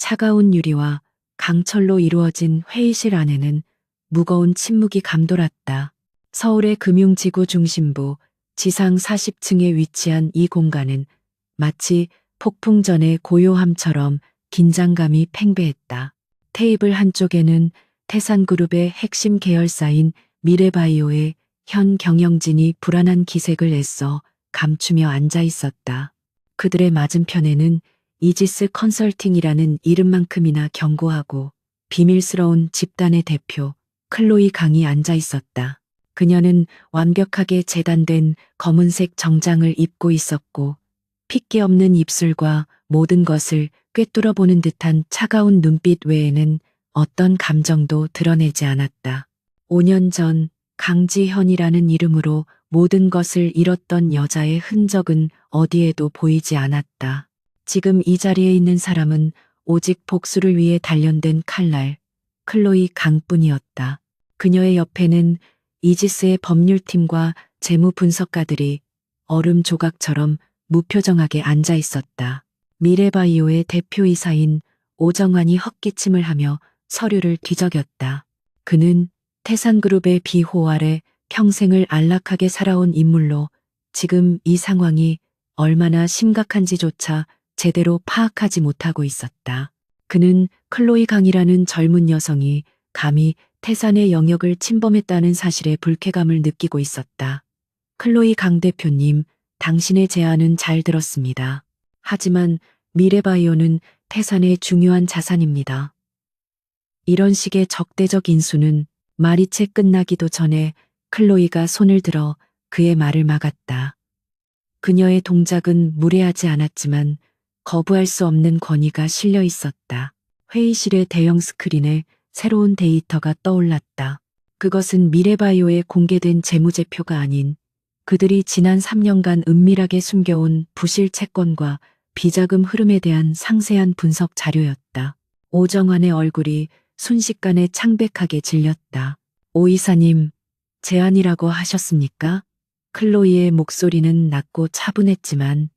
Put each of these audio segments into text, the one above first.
차가운 유리와 강철로 이루어진 회의실 안에는 무거운 침묵이 감돌았다. 서울의 금융지구 중심부 지상 40층에 위치한 이 공간은 마치 폭풍 전의 고요함처럼 긴장감이 팽배했다. 테이블 한쪽에는 태산그룹의 핵심 계열사인 미래바이오의 현 경영진이 불안한 기색을 애써 감추며 앉아 있었다. 그들의 맞은편에는 이지스 컨설팅이라는 이름만큼이나 견고하고 비밀스러운 집단의 대표 클로이 강이 앉아 있었다. 그녀는 완벽하게 재단된 검은색 정장을 입고 있었고 핏기 없는 입술과 모든 것을 꿰뚫어 보는 듯한 차가운 눈빛 외에는 어떤 감정도 드러내지 않았다. 5년 전 강지현이라는 이름으로 모든 것을 잃었던 여자의 흔적은 어디에도 보이지 않았다. 지금 이 자리에 있는 사람은 오직 복수를 위해 단련된 칼날, 클로이 강뿐이었다. 그녀의 옆에는 이지스의 법률팀과 재무 분석가들이 얼음 조각처럼 무표정하게 앉아 있었다. 미래바이오의 대표이사인 오정환이 헛기침을 하며 서류를 뒤적였다. 그는 태산그룹의 비호 아래 평생을 안락하게 살아온 인물로 지금 이 상황이 얼마나 심각한지조차 제대로 파악하지 못하고 있었다. 그는 클로이 강이라는 젊은 여성이 감히 태산의 영역을 침범했다는 사실에 불쾌감을 느끼고 있었다. 클로이 강 대표님, 당신의 제안은 잘 들었습니다. 하지만 미래바이오는 태산의 중요한 자산입니다. 이런 식의 적대적 인수는 말이 채 끝나기도 전에 클로이가 손을 들어 그의 말을 막았다. 그녀의 동작은 무례하지 않았지만 거부할 수 없는 권위가 실려 있었다. 회의실의 대형 스크린에 새로운 데이터가 떠올랐다. 그것은 미래바이오에 공개된 재무제표가 아닌 그들이 지난 3년간 은밀하게 숨겨온 부실 채권과 비자금 흐름에 대한 상세한 분석 자료였다. 오정환의 얼굴이 순식간에 창백하게 질렸다. 오 이사님, 제안이라고 하셨습니까? 클로이의 목소리는 낮고 차분했지만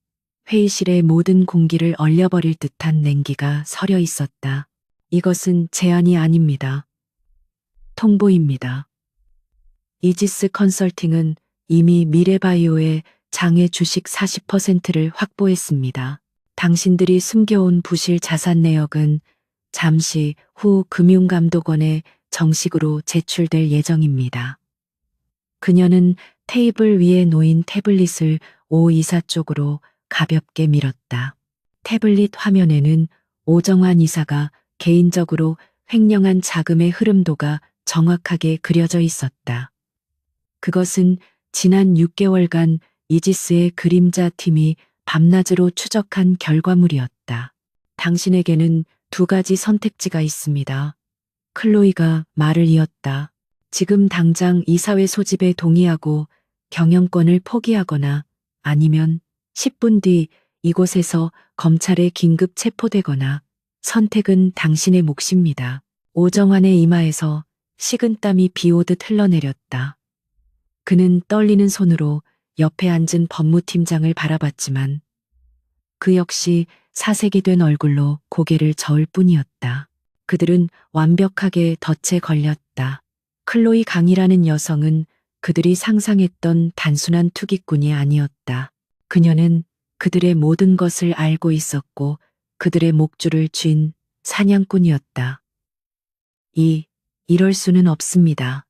회의실의 모든 공기를 얼려버릴 듯한 냉기가 서려 있었다. 이것은 제안이 아닙니다. 통보입니다. 이지스 컨설팅은 이미 미래바이오의 장외 주식 40%를 확보했습니다. 당신들이 숨겨온 부실 자산 내역은 잠시 후 금융감독원에 정식으로 제출될 예정입니다. 그녀는 테이블 위에 놓인 태블릿을 오 이사 쪽으로 가볍게 밀었다. 태블릿 화면에는 오정환 이사가 개인적으로 횡령한 자금의 흐름도가 정확하게 그려져 있었다. 그것은 지난 6개월간 이지스의 그림자 팀이 밤낮으로 추적한 결과물이었다. 당신에게는 두 가지 선택지가 있습니다. 클로이가 말을 이었다. 지금 당장 이사회 소집에 동의하고 경영권을 포기하거나 아니면 10분 뒤 이곳에서 검찰에 긴급 체포되거나 선택은 당신의 몫입니다. 오정환의 이마에서 식은땀이 비오듯 흘러내렸다. 그는 떨리는 손으로 옆에 앉은 법무팀장을 바라봤지만 그 역시 사색이 된 얼굴로 고개를 저을 뿐이었다. 그들은 완벽하게 덫에 걸렸다. 클로이 강이라는 여성은 그들이 상상했던 단순한 투기꾼이 아니었다. 그녀는 그들의 모든 것을 알고 있었고 그들의 목줄을 쥔 사냥꾼이었다. 이럴 수는 없습니다.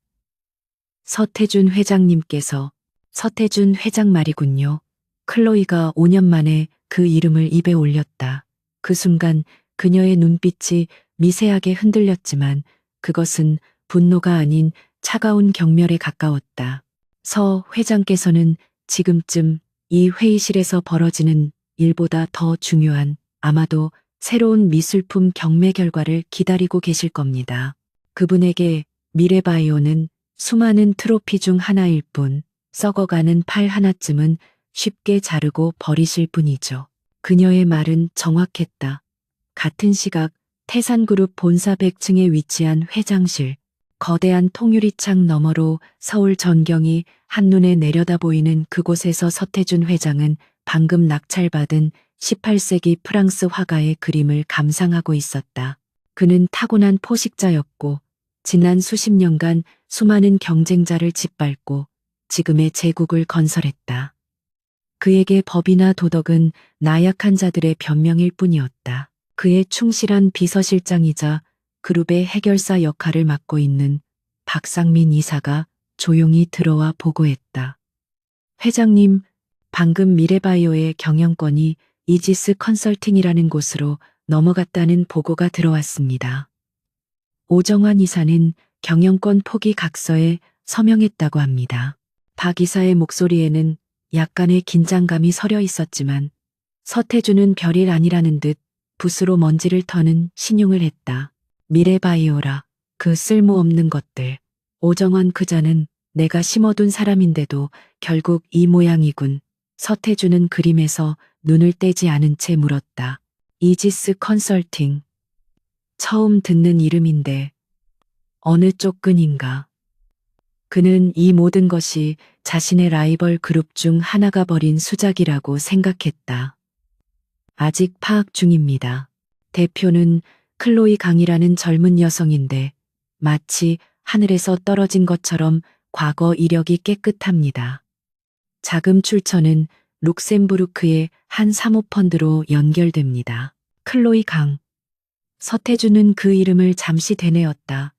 서태준 회장님께서 서태준 회장 말이군요. 클로이가 5년 만에 그 이름을 입에 올렸다. 그 순간 그녀의 눈빛이 미세하게 흔들렸지만 그것은 분노가 아닌 차가운 경멸에 가까웠다. 서 회장께서는 지금쯤 이 회의실에서 벌어지는 일보다 더 중요한 아마도 새로운 미술품 경매 결과를 기다리고 계실 겁니다. 그분에게 미래바이오는 수많은 트로피 중 하나일 뿐 썩어가는 팔 하나쯤은 쉽게 자르고 버리실 뿐이죠. 그녀의 말은 정확했다. 같은 시각 태산그룹 본사 100층에 위치한 회장실, 거대한 통유리창 너머로 서울 전경이 한눈에 내려다 보이는 그곳에서 서태준 회장은 방금 낙찰받은 18세기 프랑스 화가의 그림을 감상하고 있었다. 그는 타고난 포식자였고 지난 수십 년간 수많은 경쟁자를 짓밟고 지금의 제국을 건설했다. 그에게 법이나 도덕은 나약한 자들의 변명일 뿐이었다. 그의 충실한 비서실장이자 그룹의 해결사 역할을 맡고 있는 박상민 이사가 조용히 들어와 보고했다. 회장님, 방금 미래바이오의 경영권이 이지스 컨설팅이라는 곳으로 넘어갔다는 보고가 들어왔습니다. 오정환 이사는 경영권 포기 각서에 서명했다고 합니다. 박 이사의 목소리에는 약간의 긴장감이 서려 있었지만 서태준은 별일 아니라는 듯 붓으로 먼지를 터는 신용을 했다. 미래바이오라, 그 쓸모없는 것들. 오정환 그자는 내가 심어둔 사람인데도 결국 이 모양이군. 서태준은 그림에서 눈을 떼지 않은 채 물었다. 이지스 컨설팅. 처음 듣는 이름인데 어느 쪽 끈인가. 그는 이 모든 것이 자신의 라이벌 그룹 중 하나가 벌인 수작이라고 생각했다. 아직 파악 중입니다. 대표는 클로이 강이라는 젊은 여성인데 마치 하늘에서 떨어진 것처럼 과거 이력이 깨끗합니다. 자금 출처는 룩셈부르크의 한 사모펀드로 연결됩니다. 클로이 강. 서태준은 그 이름을 잠시 되뇌었다.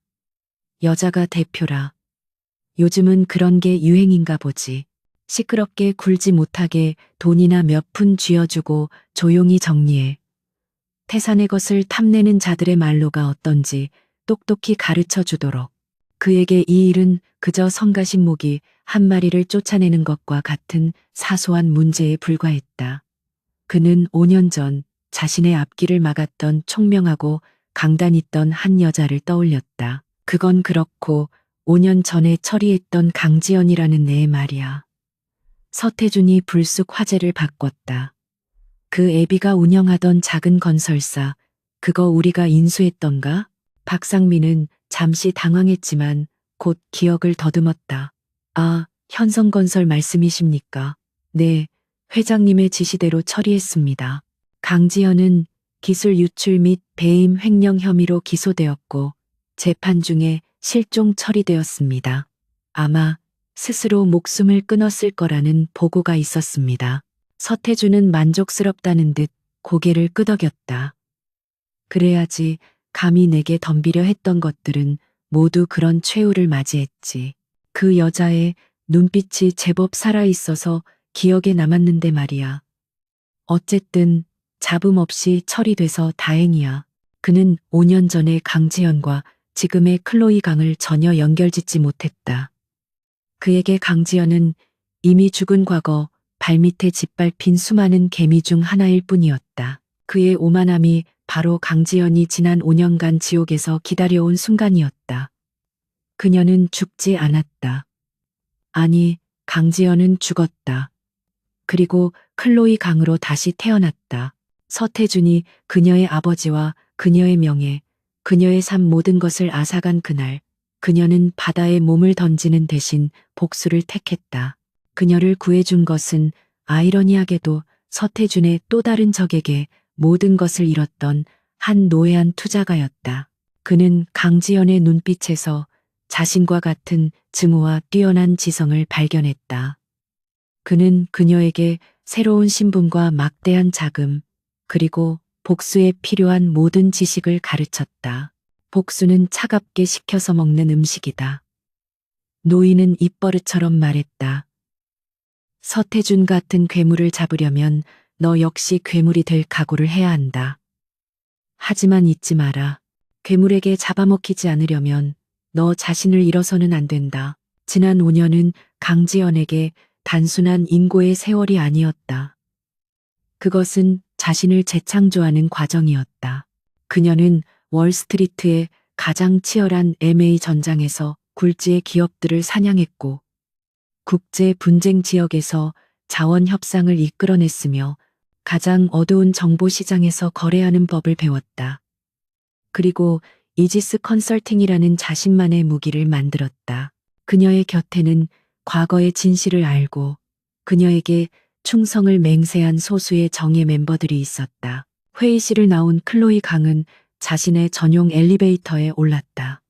여자가 대표라. 요즘은 그런 게 유행인가 보지. 시끄럽게 굴지 못하게 돈이나 몇 푼 쥐어주고 조용히 정리해. 태산의 것을 탐내는 자들의 말로가 어떤지 똑똑히 가르쳐 주도록. 그에게 이 일은 그저 성가신 모기 한 마리를 쫓아내는 것과 같은 사소한 문제에 불과했다. 그는 5년 전 자신의 앞길을 막았던 총명하고 강단 있던 한 여자를 떠올렸다. 그건 그렇고 5년 전에 처리했던 강지연이라는 애 말이야. 서태준이 불쑥 화제를 바꿨다. 그 애비가 운영하던 작은 건설사, 그거 우리가 인수했던가? 박상민은 잠시 당황했지만 곧 기억을 더듬었다. 아, 현성건설 말씀이십니까? 네, 회장님의 지시대로 처리했습니다. 강지연은 기술 유출 및 배임 횡령 혐의로 기소되었고 재판 중에 실종 처리되었습니다. 아마 스스로 목숨을 끊었을 거라는 보고가 있었습니다. 서태준은 만족스럽다는 듯 고개를 끄덕였다. 그래야지 감히 내게 덤비려 했던 것들은 모두 그런 최후를 맞이했지. 그 여자의 눈빛이 제법 살아있어서 기억에 남았는데 말이야. 어쨌든 잡음 없이 처리돼서 다행이야. 그는 5년 전의 강지연과 지금의 클로이 강을 전혀 연결짓지 못했다. 그에게 강지연은 이미 죽은 과거 발밑에 짓밟힌 수많은 개미 중 하나일 뿐이었다. 그의 오만함이 바로 강지연이 지난 5년간 지옥에서 기다려온 순간이었다. 그녀는 죽지 않았다. 아니, 강지연은 죽었다. 그리고 클로이 강으로 다시 태어났다. 서태준이 그녀의 아버지와 그녀의 명예, 그녀의 삶 모든 것을 앗아간 그날, 그녀는 바다에 몸을 던지는 대신 복수를 택했다. 그녀를 구해준 것은 아이러니하게도 서태준의 또 다른 적에게 모든 것을 잃었던 한 노예한 투자가였다. 그는 강지연의 눈빛에서 자신과 같은 증오와 뛰어난 지성을 발견했다. 그는 그녀에게 새로운 신분과 막대한 자금, 그리고 복수에 필요한 모든 지식을 가르쳤다. 복수는 차갑게 식혀서 먹는 음식이다. 노인은 입버릇처럼 말했다. 서태준 같은 괴물을 잡으려면 너 역시 괴물이 될 각오를 해야 한다. 하지만 잊지 마라. 괴물에게 잡아먹히지 않으려면 너 자신을 잃어서는 안 된다. 지난 5년은 강지연에게 단순한 인고의 세월이 아니었다. 그것은 자신을 재창조하는 과정이었다. 그녀는 월스트리트의 가장 치열한 M&A 전장에서 굴지의 기업들을 사냥했고 국제 분쟁 지역에서 자원 협상을 이끌어냈으며 가장 어두운 정보 시장에서 거래하는 법을 배웠다. 그리고 이지스 컨설팅이라는 자신만의 무기를 만들었다. 그녀의 곁에는 과거의 진실을 알고 그녀에게 충성을 맹세한 소수의 정예 멤버들이 있었다. 회의실을 나온 클로이 강은 자신의 전용 엘리베이터에 올랐다.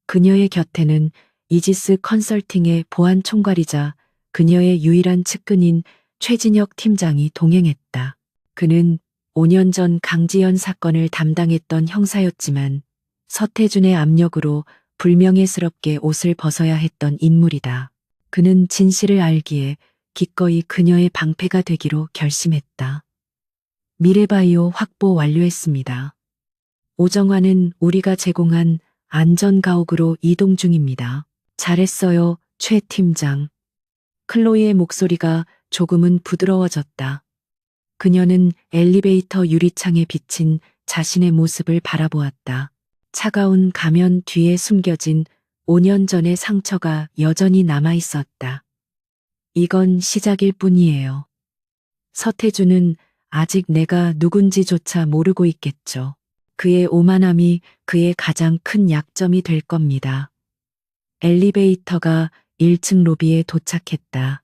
그녀의 곁에는 이지스 컨설팅의 보안 총괄이자 그녀의 유일한 측근인 최진혁 팀장이 동행했다. 그는 5년 전 강지연 사건을 담당했던 형사였지만 서태준의 압력으로 불명예스럽게 옷을 벗어야 했던 인물이다. 그는 진실을 알기에 기꺼이 그녀의 방패가 되기로 결심했다. 미래바이오 확보 완료했습니다. 오정화는 우리가 제공한 안전가옥으로 이동 중입니다. 잘했어요, 최 팀장. 클로이의 목소리가 조금은 부드러워졌다. 그녀는 엘리베이터 유리창에 비친 자신의 모습을 바라보았다. 차가운 가면 뒤에 숨겨진 5년 전의 상처가 여전히 남아 있었다. 이건 시작일 뿐이에요. 서태준은 아직 내가 누군지조차 모르고 있겠죠. 그의 오만함이 그의 가장 큰 약점이 될 겁니다. 엘리베이터가 1층 로비에 도착했다.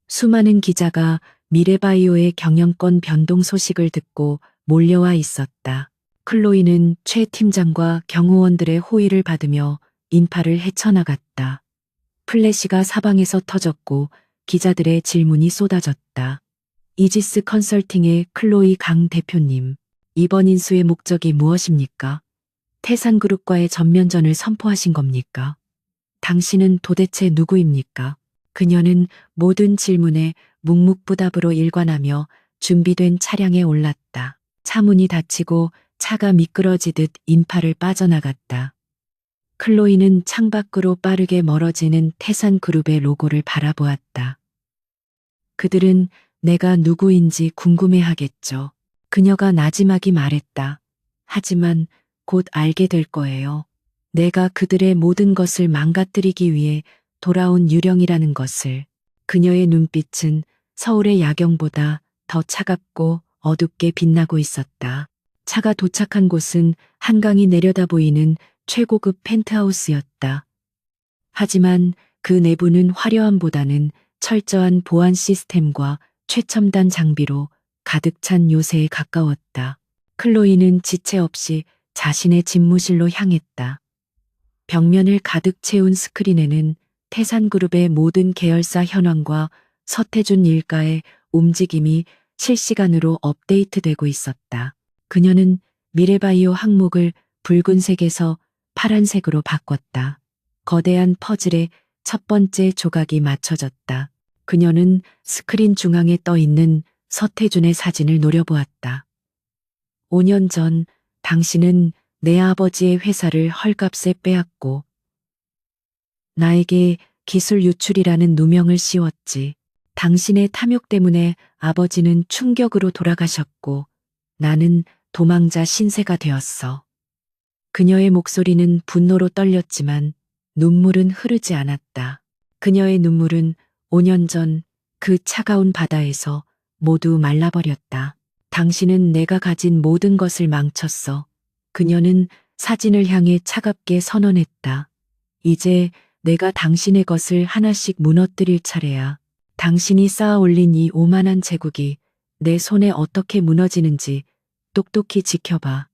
수많은 기자가 미래바이오의 경영권 변동 소식을 듣고 몰려와 있었다. 클로이는 최 팀장과 경호원들의 호의를 받으며 인파를 헤쳐나갔다. 플래시가 사방에서 터졌고 기자들의 질문이 쏟아졌다. 이지스 컨설팅의 클로이 강 대표님, 이번 인수의 목적이 무엇입니까? 태산그룹과의 전면전을 선포하신 겁니까? 당신은 도대체 누구입니까? 그녀는 모든 질문에 묵묵부답으로 일관하며 준비된 차량에 올랐다. 차문이 닫히고 차가 미끄러지듯 인파를 빠져나갔다. 클로이는 창밖으로 빠르게 멀어지는 태산그룹의 로고를 바라보았다. 그들은 내가 누구인지 궁금해하겠죠. 그녀가 나지막이 말했다. 하지만 곧 알게 될 거예요. 내가 그들의 모든 것을 망가뜨리기 위해 돌아온 유령이라는 것을. 그녀의 눈빛은 서울의 야경보다 더 차갑고 어둡게 빛나고 있었다. 차가 도착한 곳은 한강이 내려다 보이는 최고급 펜트하우스였다. 하지만 그 내부는 화려함보다는 철저한 보안 시스템과 최첨단 장비로 가득 찬 요새에 가까웠다. 클로이는 지체 없이 자신의 집무실로 향했다. 벽면을 가득 채운 스크린에는 태산그룹의 모든 계열사 현황과 서태준 일가의 움직임이 실시간으로 업데이트되고 있었다. 그녀는 미래바이오 항목을 붉은색에서 파란색으로 바꿨다. 거대한 퍼즐의 첫 번째 조각이 맞춰졌다. 그녀는 스크린 중앙에 떠 있는 서태준의 사진을 노려보았다. 5년 전 당신은 내 아버지의 회사를 헐값에 빼앗고 나에게 기술 유출이라는 누명을 씌웠지. 당신의 탐욕 때문에 아버지는 충격으로 돌아가셨고 나는 도망자 신세가 되었어. 그녀의 목소리는 분노로 떨렸지만 눈물은 흐르지 않았다. 그녀의 눈물은 5년 전 그 차가운 바다에서 모두 말라버렸다. 당신은 내가 가진 모든 것을 망쳤어. 그녀는 사진을 향해 차갑게 선언했다. 이제 내가 당신의 것을 하나씩 무너뜨릴 차례야. 당신이 쌓아 올린 이 오만한 제국이 내 손에 어떻게 무너지는지 똑똑히 지켜봐.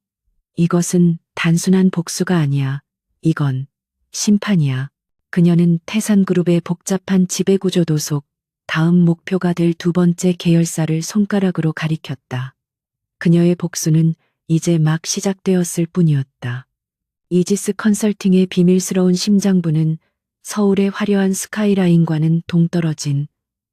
이것은 단순한 복수가 아니야. 이건 심판이야. 그녀는 태산그룹의 복잡한 지배구조도 속 다음 목표가 될 두 번째 계열사를 손가락으로 가리켰다. 그녀의 복수는 이제 막 시작되었을 뿐이었다. 이지스 컨설팅의 비밀스러운 심장부는 서울의 화려한 스카이라인과는 동떨어진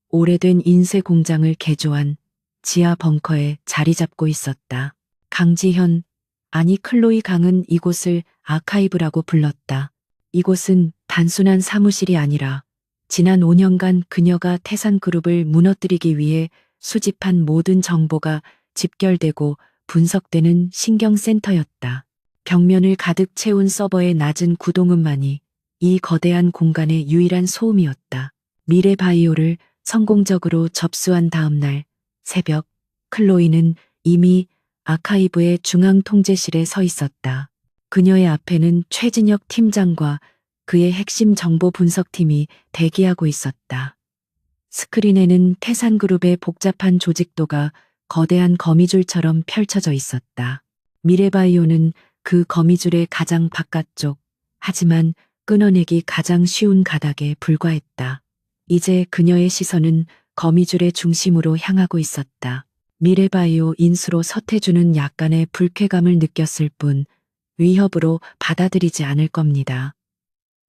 오래된 인쇄 공장을 개조한 지하 벙커에 자리 잡고 있었다. 강지현, 아니 클로이 강은 이곳을 아카이브라고 불렀다. 이곳은 단순한 사무실이 아니라 지난 5년간 그녀가 태산그룹을 무너뜨리기 위해 수집한 모든 정보가 집결되고 분석되는 신경센터였다. 벽면을 가득 채운 서버의 낮은 구동음만이 이 거대한 공간의 유일한 소음이었다. 미래바이오를 성공적으로 접수한 다음 날 새벽, 클로이는 이미 아카이브의 중앙 통제실에 서 있었다. 그녀의 앞에는 최진혁 팀장과 그의 핵심 정보 분석팀이 대기하고 있었다. 스크린에는 태산그룹의 복잡한 조직도가 거대한 거미줄처럼 펼쳐져 있었다. 미래바이오는 그 거미줄의 가장 바깥쪽, 하지만 끊어내기 가장 쉬운 가닥에 불과했다. 이제 그녀의 시선은 거미줄의 중심으로 향하고 있었다. 미래바이오 인수로 서태준은 약간의 불쾌감을 느꼈을 뿐 위협으로 받아들이지 않을 겁니다.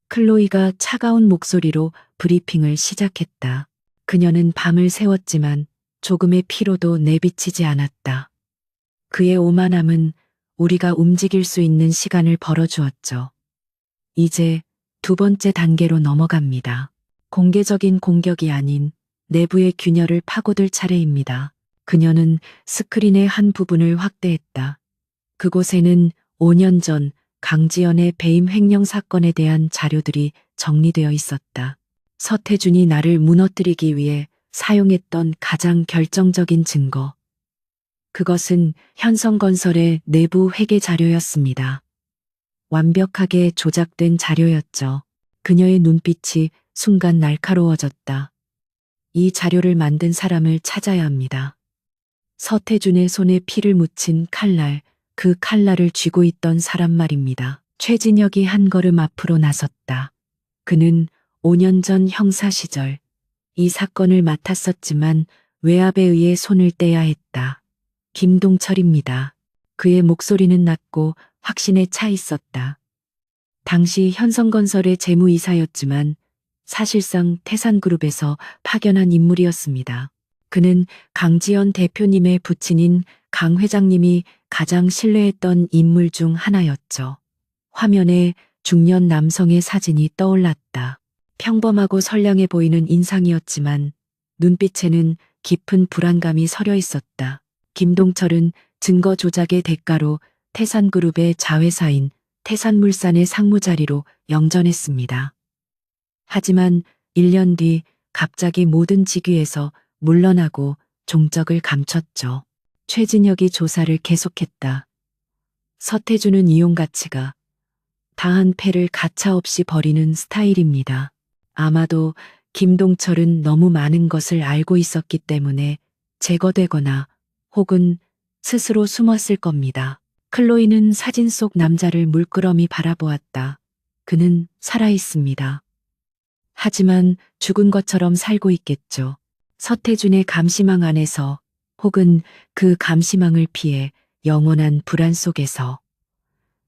클로이가 차가운 목소리로 브리핑을 시작했다. 그녀는 밤을 새웠지만 조금의 피로도 내비치지 않았다. 그의 오만함은 우리가 움직일 수 있는 시간을 벌어주었죠. 이제 두 번째 단계로 넘어갑니다. 공개적인 공격이 아닌 내부의 균열을 파고들 차례입니다. 그녀는 스크린의 한 부분을 확대했다. 그곳에는 5년 전 강지연의 배임 횡령 사건에 대한 자료들이 정리되어 있었다. 서태준이 나를 무너뜨리기 위해 사용했던 가장 결정적인 증거. 그것은 현성건설의 내부 회계 자료였습니다. 완벽하게 조작된 자료였죠. 그녀의 눈빛이 순간 날카로워졌다. 이 자료를 만든 사람을 찾아야 합니다. 서태준의 손에 피를 묻힌 칼날, 그 칼날을 쥐고 있던 사람 말입니다. 최진혁이 한 걸음 앞으로 나섰다. 그는 5년 전 형사 시절 이 사건을 맡았었지만 외압에 의해 손을 떼야 했다. 김동철입니다. 그의 목소리는 낮고 확신에 차 있었다. 당시 현성건설의 재무이사였지만 사실상 태산그룹에서 파견한 인물이었습니다. 그는 강지연 대표님의 부친인 강 회장님이 가장 신뢰했던 인물 중 하나였죠. 화면에 중년 남성의 사진이 떠올랐다. 평범하고 선량해 보이는 인상이었지만 눈빛에는 깊은 불안감이 서려 있었다. 김동철은 증거 조작의 대가로 태산그룹의 자회사인 태산물산의 상무자리로 영전했습니다. 하지만 1년 뒤 갑자기 모든 직위에서 물러나고 종적을 감췄죠. 최진혁이 조사를 계속했다. 서태준은 이용 가치가 다한 패를 가차없이 버리는 스타일입니다. 아마도 김동철은 너무 많은 것을 알고 있었기 때문에 제거되거나 혹은 스스로 숨었을 겁니다. 클로이는 사진 속 남자를 물끄러미 바라보았다. 그는 살아있습니다. 하지만 죽은 것처럼 살고 있겠죠. 서태준의 감시망 안에서 혹은 그 감시망을 피해 영원한 불안 속에서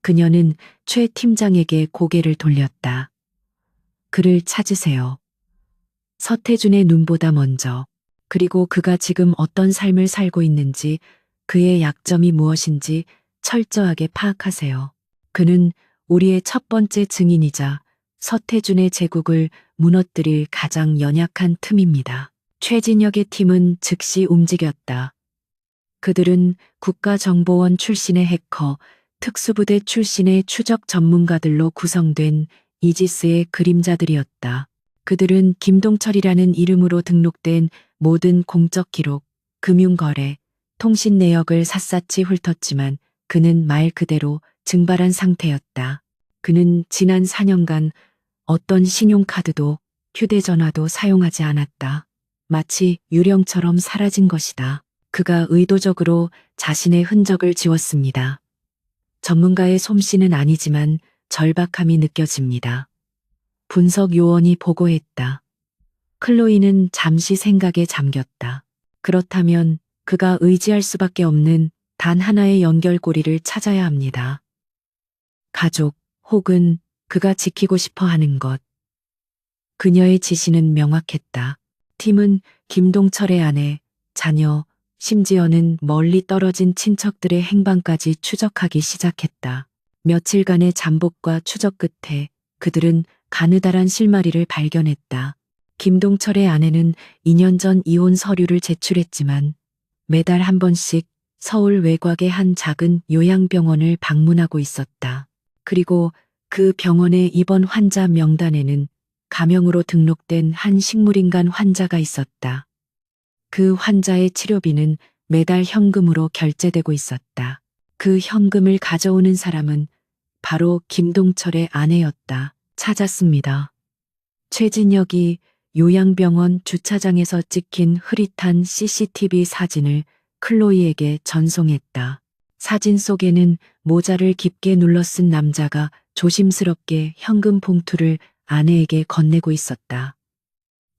그녀는 최 팀장에게 고개를 돌렸다. 그를 찾으세요. 서태준의 눈보다 먼저. 그리고 그가 지금 어떤 삶을 살고 있는지, 그의 약점이 무엇인지 철저하게 파악하세요. 그는 우리의 첫 번째 증인이자 서태준의 제국을 무너뜨릴 가장 연약한 틈입니다. 최진혁의 팀은 즉시 움직였다. 그들은 국가정보원 출신의 해커, 특수부대 출신의 추적 전문가들로 구성된 이지스의 그림자들이었다. 그들은 김동철이라는 이름으로 등록된 모든 공적 기록, 금융거래, 통신 내역을 샅샅이 훑었지만 그는 말 그대로 증발한 상태였다. 그는 지난 4년간 어떤 신용카드도 휴대전화도 사용하지 않았다. 마치 유령처럼 사라진 것이다. 그가 의도적으로 자신의 흔적을 지웠습니다. 전문가의 솜씨는 아니지만 절박함이 느껴집니다. 분석 요원이 보고했다. 클로이는 잠시 생각에 잠겼다. 그렇다면 그가 의지할 수밖에 없는 단 하나의 연결고리를 찾아야 합니다. 가족 혹은 그가 지키고 싶어 하는 것. 그녀의 지시는 명확했다. 팀은 김동철의 아내, 자녀, 심지어는 멀리 떨어진 친척들의 행방까지 추적하기 시작했다. 며칠간의 잠복과 추적 끝에 그들은 가느다란 실마리를 발견했다. 김동철의 아내는 2년 전 이혼 서류를 제출했지만 매달 한 번씩 서울 외곽의 한 작은 요양병원을 방문하고 있었다. 그리고 그 병원의 입원 환자 명단에는 가명으로 등록된 한 식물인간 환자가 있었다. 그 환자의 치료비는 매달 현금으로 결제되고 있었다. 그 현금을 가져오는 사람은 바로 김동철의 아내였다. 찾았습니다. 최진혁이 요양병원 주차장에서 찍힌 흐릿한 CCTV 사진을 클로이에게 전송했다. 사진 속에는 모자를 깊게 눌러 쓴 남자가 조심스럽게 현금 봉투를 아내에게 건네고 있었다.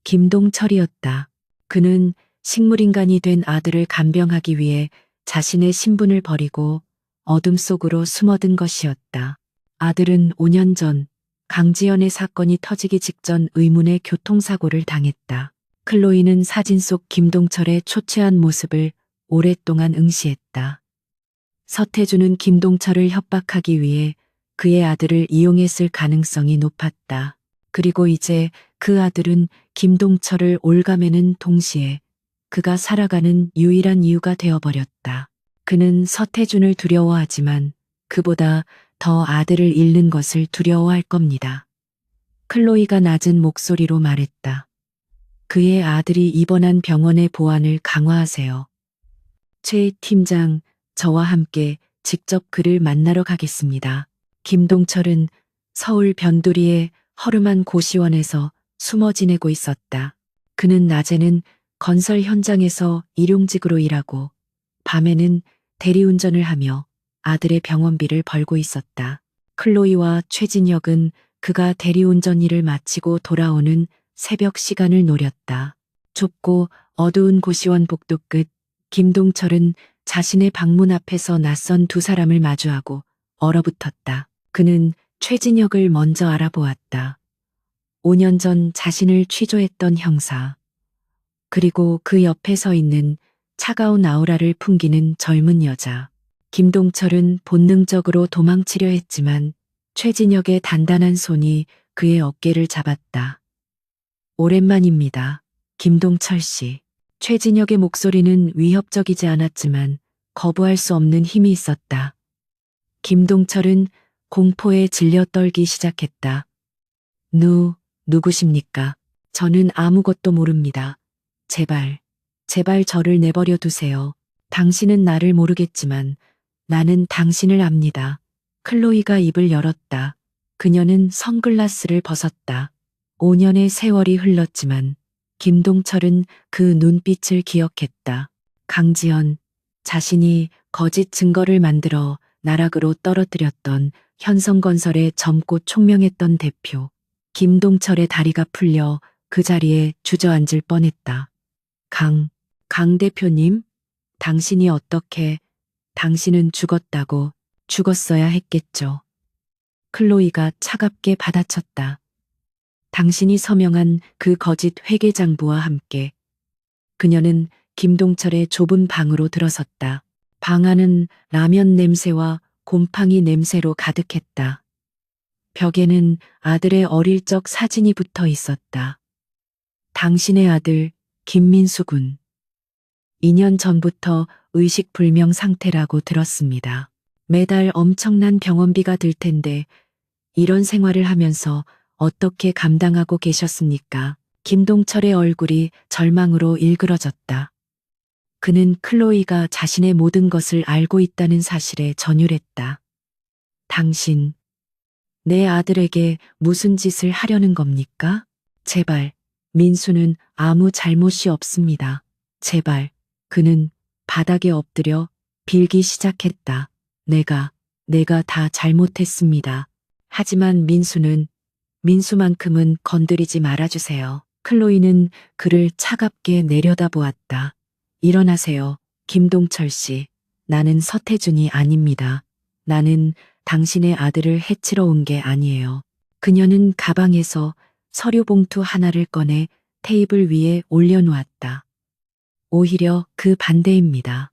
김동철이었다. 그는 식물인간이 된 아들을 간병하기 위해 자신의 신분을 버리고 어둠 속으로 숨어든 것이었다. 아들은 5년 전 강지연의 사건이 터지기 직전 의문의 교통사고를 당했다. 클로이는 사진 속 김동철의 초췌한 모습을 오랫동안 응시했다. 서태준은 김동철을 협박하기 위해 그의 아들을 이용했을 가능성이 높았다. 그리고 이제 그 아들은 김동철을 올가매는 동시에 그가 살아가는 유일한 이유가 되어버렸다. 그는 서태준을 두려워하지만 그보다 더 아들을 잃는 것을 두려워할 겁니다. 클로이가 낮은 목소리로 말했다. 그의 아들이 입원한 병원의 보안을 강화하세요. 최 팀장, 저와 함께 직접 그를 만나러 가겠습니다. 김동철은 서울 변두리의 허름한 고시원에서 숨어 지내고 있었다. 그는 낮에는 건설 현장에서 일용직으로 일하고 밤에는 대리운전을 하며 아들의 병원비를 벌고 있었다. 클로이와 최진혁은 그가 대리운전 일을 마치고 돌아오는 새벽 시간을 노렸다. 좁고 어두운 고시원 복도 끝 김동철은 자신의 방문 앞에서 낯선 두 사람을 마주하고 얼어붙었다. 그는 최진혁을 먼저 알아보았다. 5년 전 자신을 취조했던 형사. 그리고 그 옆에 서 있는 차가운 아우라를 풍기는 젊은 여자. 김동철은 본능적으로 도망치려 했지만 최진혁의 단단한 손이 그의 어깨를 잡았다. 오랜만입니다. 김동철 씨. 최진혁의 목소리는 위협적이지 않았지만 거부할 수 없는 힘이 있었다. 김동철은 공포에 질려 떨기 시작했다. 누구십니까? 저는 아무것도 모릅니다. 제발 저를 내버려 두세요. 당신은 나를 모르겠지만 나는 당신을 압니다. 클로이가 입을 열었다. 그녀는 선글라스를 벗었다. 5년의 세월이 흘렀지만 김동철은 그 눈빛을 기억했다. 강지연, 자신이 거짓 증거를 만들어 나락으로 떨어뜨렸던 현성건설의 젊고 총명했던 대표. 김동철의 다리가 풀려 그 자리에 주저앉을 뻔했다. 강 대표님, 당신이 어떻게, 당신은 죽었다고, 죽었어야 했겠죠. 클로이가 차갑게 받아쳤다. 당신이 서명한 그 거짓 회계장부와 함께. 그녀는 김동철의 좁은 방으로 들어섰다. 방 안은 라면 냄새와 곰팡이 냄새로 가득했다. 벽에는 아들의 어릴 적 사진이 붙어 있었다. 당신의 아들 김민수 군. 2년 전부터 의식불명 상태라고 들었습니다. 매달 엄청난 병원비가 들 텐데 이런 생활을 하면서 어떻게 감당하고 계셨습니까? 김동철의 얼굴이 절망으로 일그러졌다. 그는 클로이가 자신의 모든 것을 알고 있다는 사실에 전율했다. 당신, 내 아들에게 무슨 짓을 하려는 겁니까? 제발, 민수는 아무 잘못이 없습니다. 제발. 그는 바닥에 엎드려 빌기 시작했다. 내가 다 잘못했습니다. 하지만 민수만큼은 건드리지 말아주세요. 클로이는 그를 차갑게 내려다보았다. 일어나세요, 김동철 씨. 나는 서태준이 아닙니다. 나는 당신의 아들을 해치러 온 게 아니에요. 그녀는 가방에서 서류 봉투 하나를 꺼내 테이블 위에 올려놓았다. 오히려 그 반대입니다.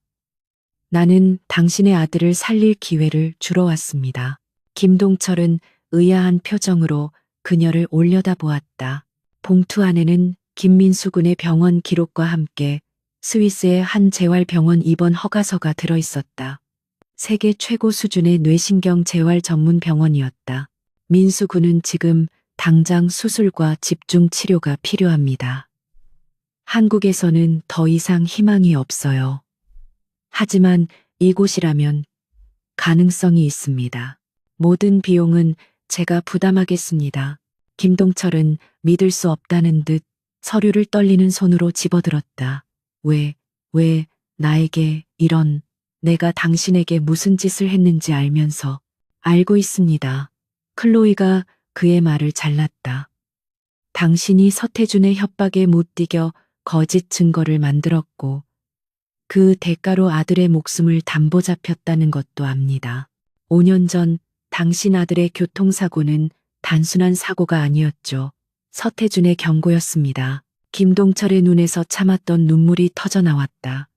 나는 당신의 아들을 살릴 기회를 주러 왔습니다. 김동철은 의아한 표정으로 그녀를 올려다보았다. 봉투 안에는 김민수 군의 병원 기록과 함께 스위스의 한 재활병원 입원 허가서가 들어있었다. 세계 최고 수준의 뇌신경 재활 전문 병원이었다. 민수 군은 지금 당장 수술과 집중 치료가 필요합니다. 한국에서는 더 이상 희망이 없어요. 하지만 이곳이라면 가능성이 있습니다. 모든 비용은 제가 부담하겠습니다. 김동철은 믿을 수 없다는 듯 서류를 떨리는 손으로 집어들었다. 왜 나에게 이런, 내가 당신에게 무슨 짓을 했는지 알면서. 알고 있습니다. 클로이가 그의 말을 잘랐다. 당신이 서태준의 협박에 못 이겨 거짓 증거를 만들었고 그 대가로 아들의 목숨을 담보 잡혔다는 것도 압니다. 5년 전 당신 아들의 교통사고는 단순한 사고가 아니었죠. 서태준의 경고였습니다. 김동철의 눈에서 참았던 눈물이 터져 나왔다.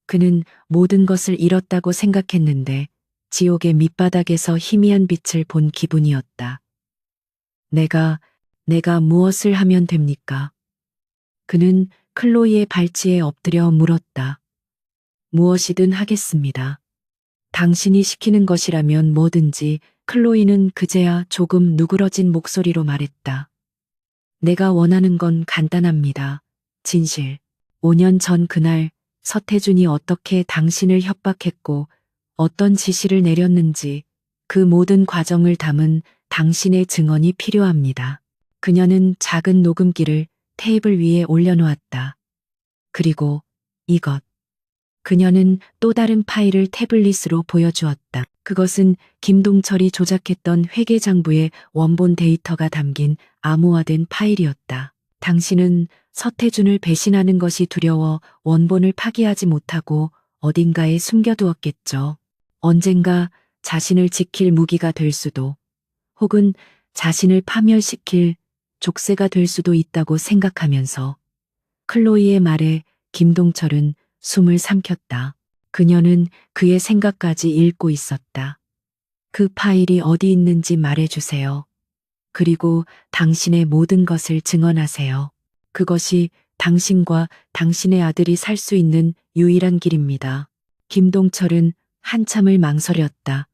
그는 모든 것을 잃었다고 생각했는데 지옥의 밑바닥에서 희미한 빛을 본 기분이었다. 내가 무엇을 하면 됩니까? 그는 클로이의 발치에 엎드려 물었다. 무엇이든 하겠습니다. 당신이 시키는 것이라면 뭐든지. 클로이는 그제야 조금 누그러진 목소리로 말했다. 내가 원하는 건 간단합니다. 진실. 5년 전 그날 서태준이 어떻게 당신을 협박했고 어떤 지시를 내렸는지 그 모든 과정을 담은 당신의 증언이 필요합니다. 그녀는 작은 녹음기를 테이블 위에 올려놓았다. 그리고 이것. 그녀는 또 다른 파일을 태블릿으로 보여주었다. 그것은 김동철이 조작했던 회계장부의 원본 데이터가 담긴 암호화된 파일이었다. 당신은 서태준을 배신하는 것이 두려워 원본을 파기하지 못하고 어딘가에 숨겨두었겠죠. 언젠가 자신을 지킬 무기가 될 수도, 혹은 자신을 파멸시킬 족쇄가 될 수도 있다고 생각하면서. 클로이의 말에 김동철은 숨을 삼켰다. 그녀는 그의 생각까지 읽고 있었다. 그 파일이 어디 있는지 말해주세요. 그리고 당신의 모든 것을 증언하세요. 그것이 당신과 당신의 아들이 살 수 있는 유일한 길입니다. 김동철은 한참을 망설였다.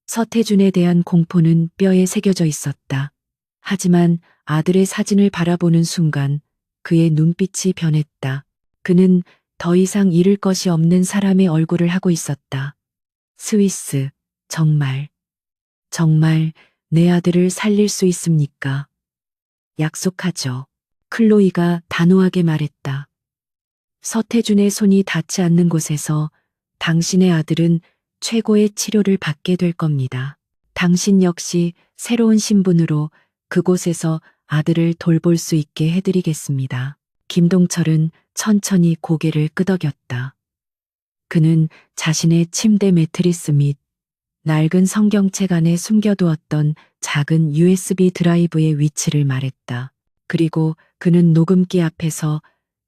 서태준에 대한 공포는 뼈에 새겨져 있었다. 하지만 아들의 사진을 바라보는 순간 그의 눈빛이 변했다. 그는 더 이상 잃을 것이 없는 사람의 얼굴을 하고 있었다. 스위스, 정말 내 아들을 살릴 수 있습니까? 약속하죠. 클로이가 단호하게 말했다. 서태준의 손이 닿지 않는 곳에서 당신의 아들은 최고의 치료를 받게 될 겁니다. 당신 역시 새로운 신분으로 그곳에서 아들을 돌볼 수 있게 해드리겠습니다. 김동철은 천천히 고개를 끄덕였다. 그는 자신의 침대 매트리스 및 낡은 성경책 안에 숨겨두었던 작은 USB 드라이브의 위치를 말했다. 그리고 그는 녹음기 앞에서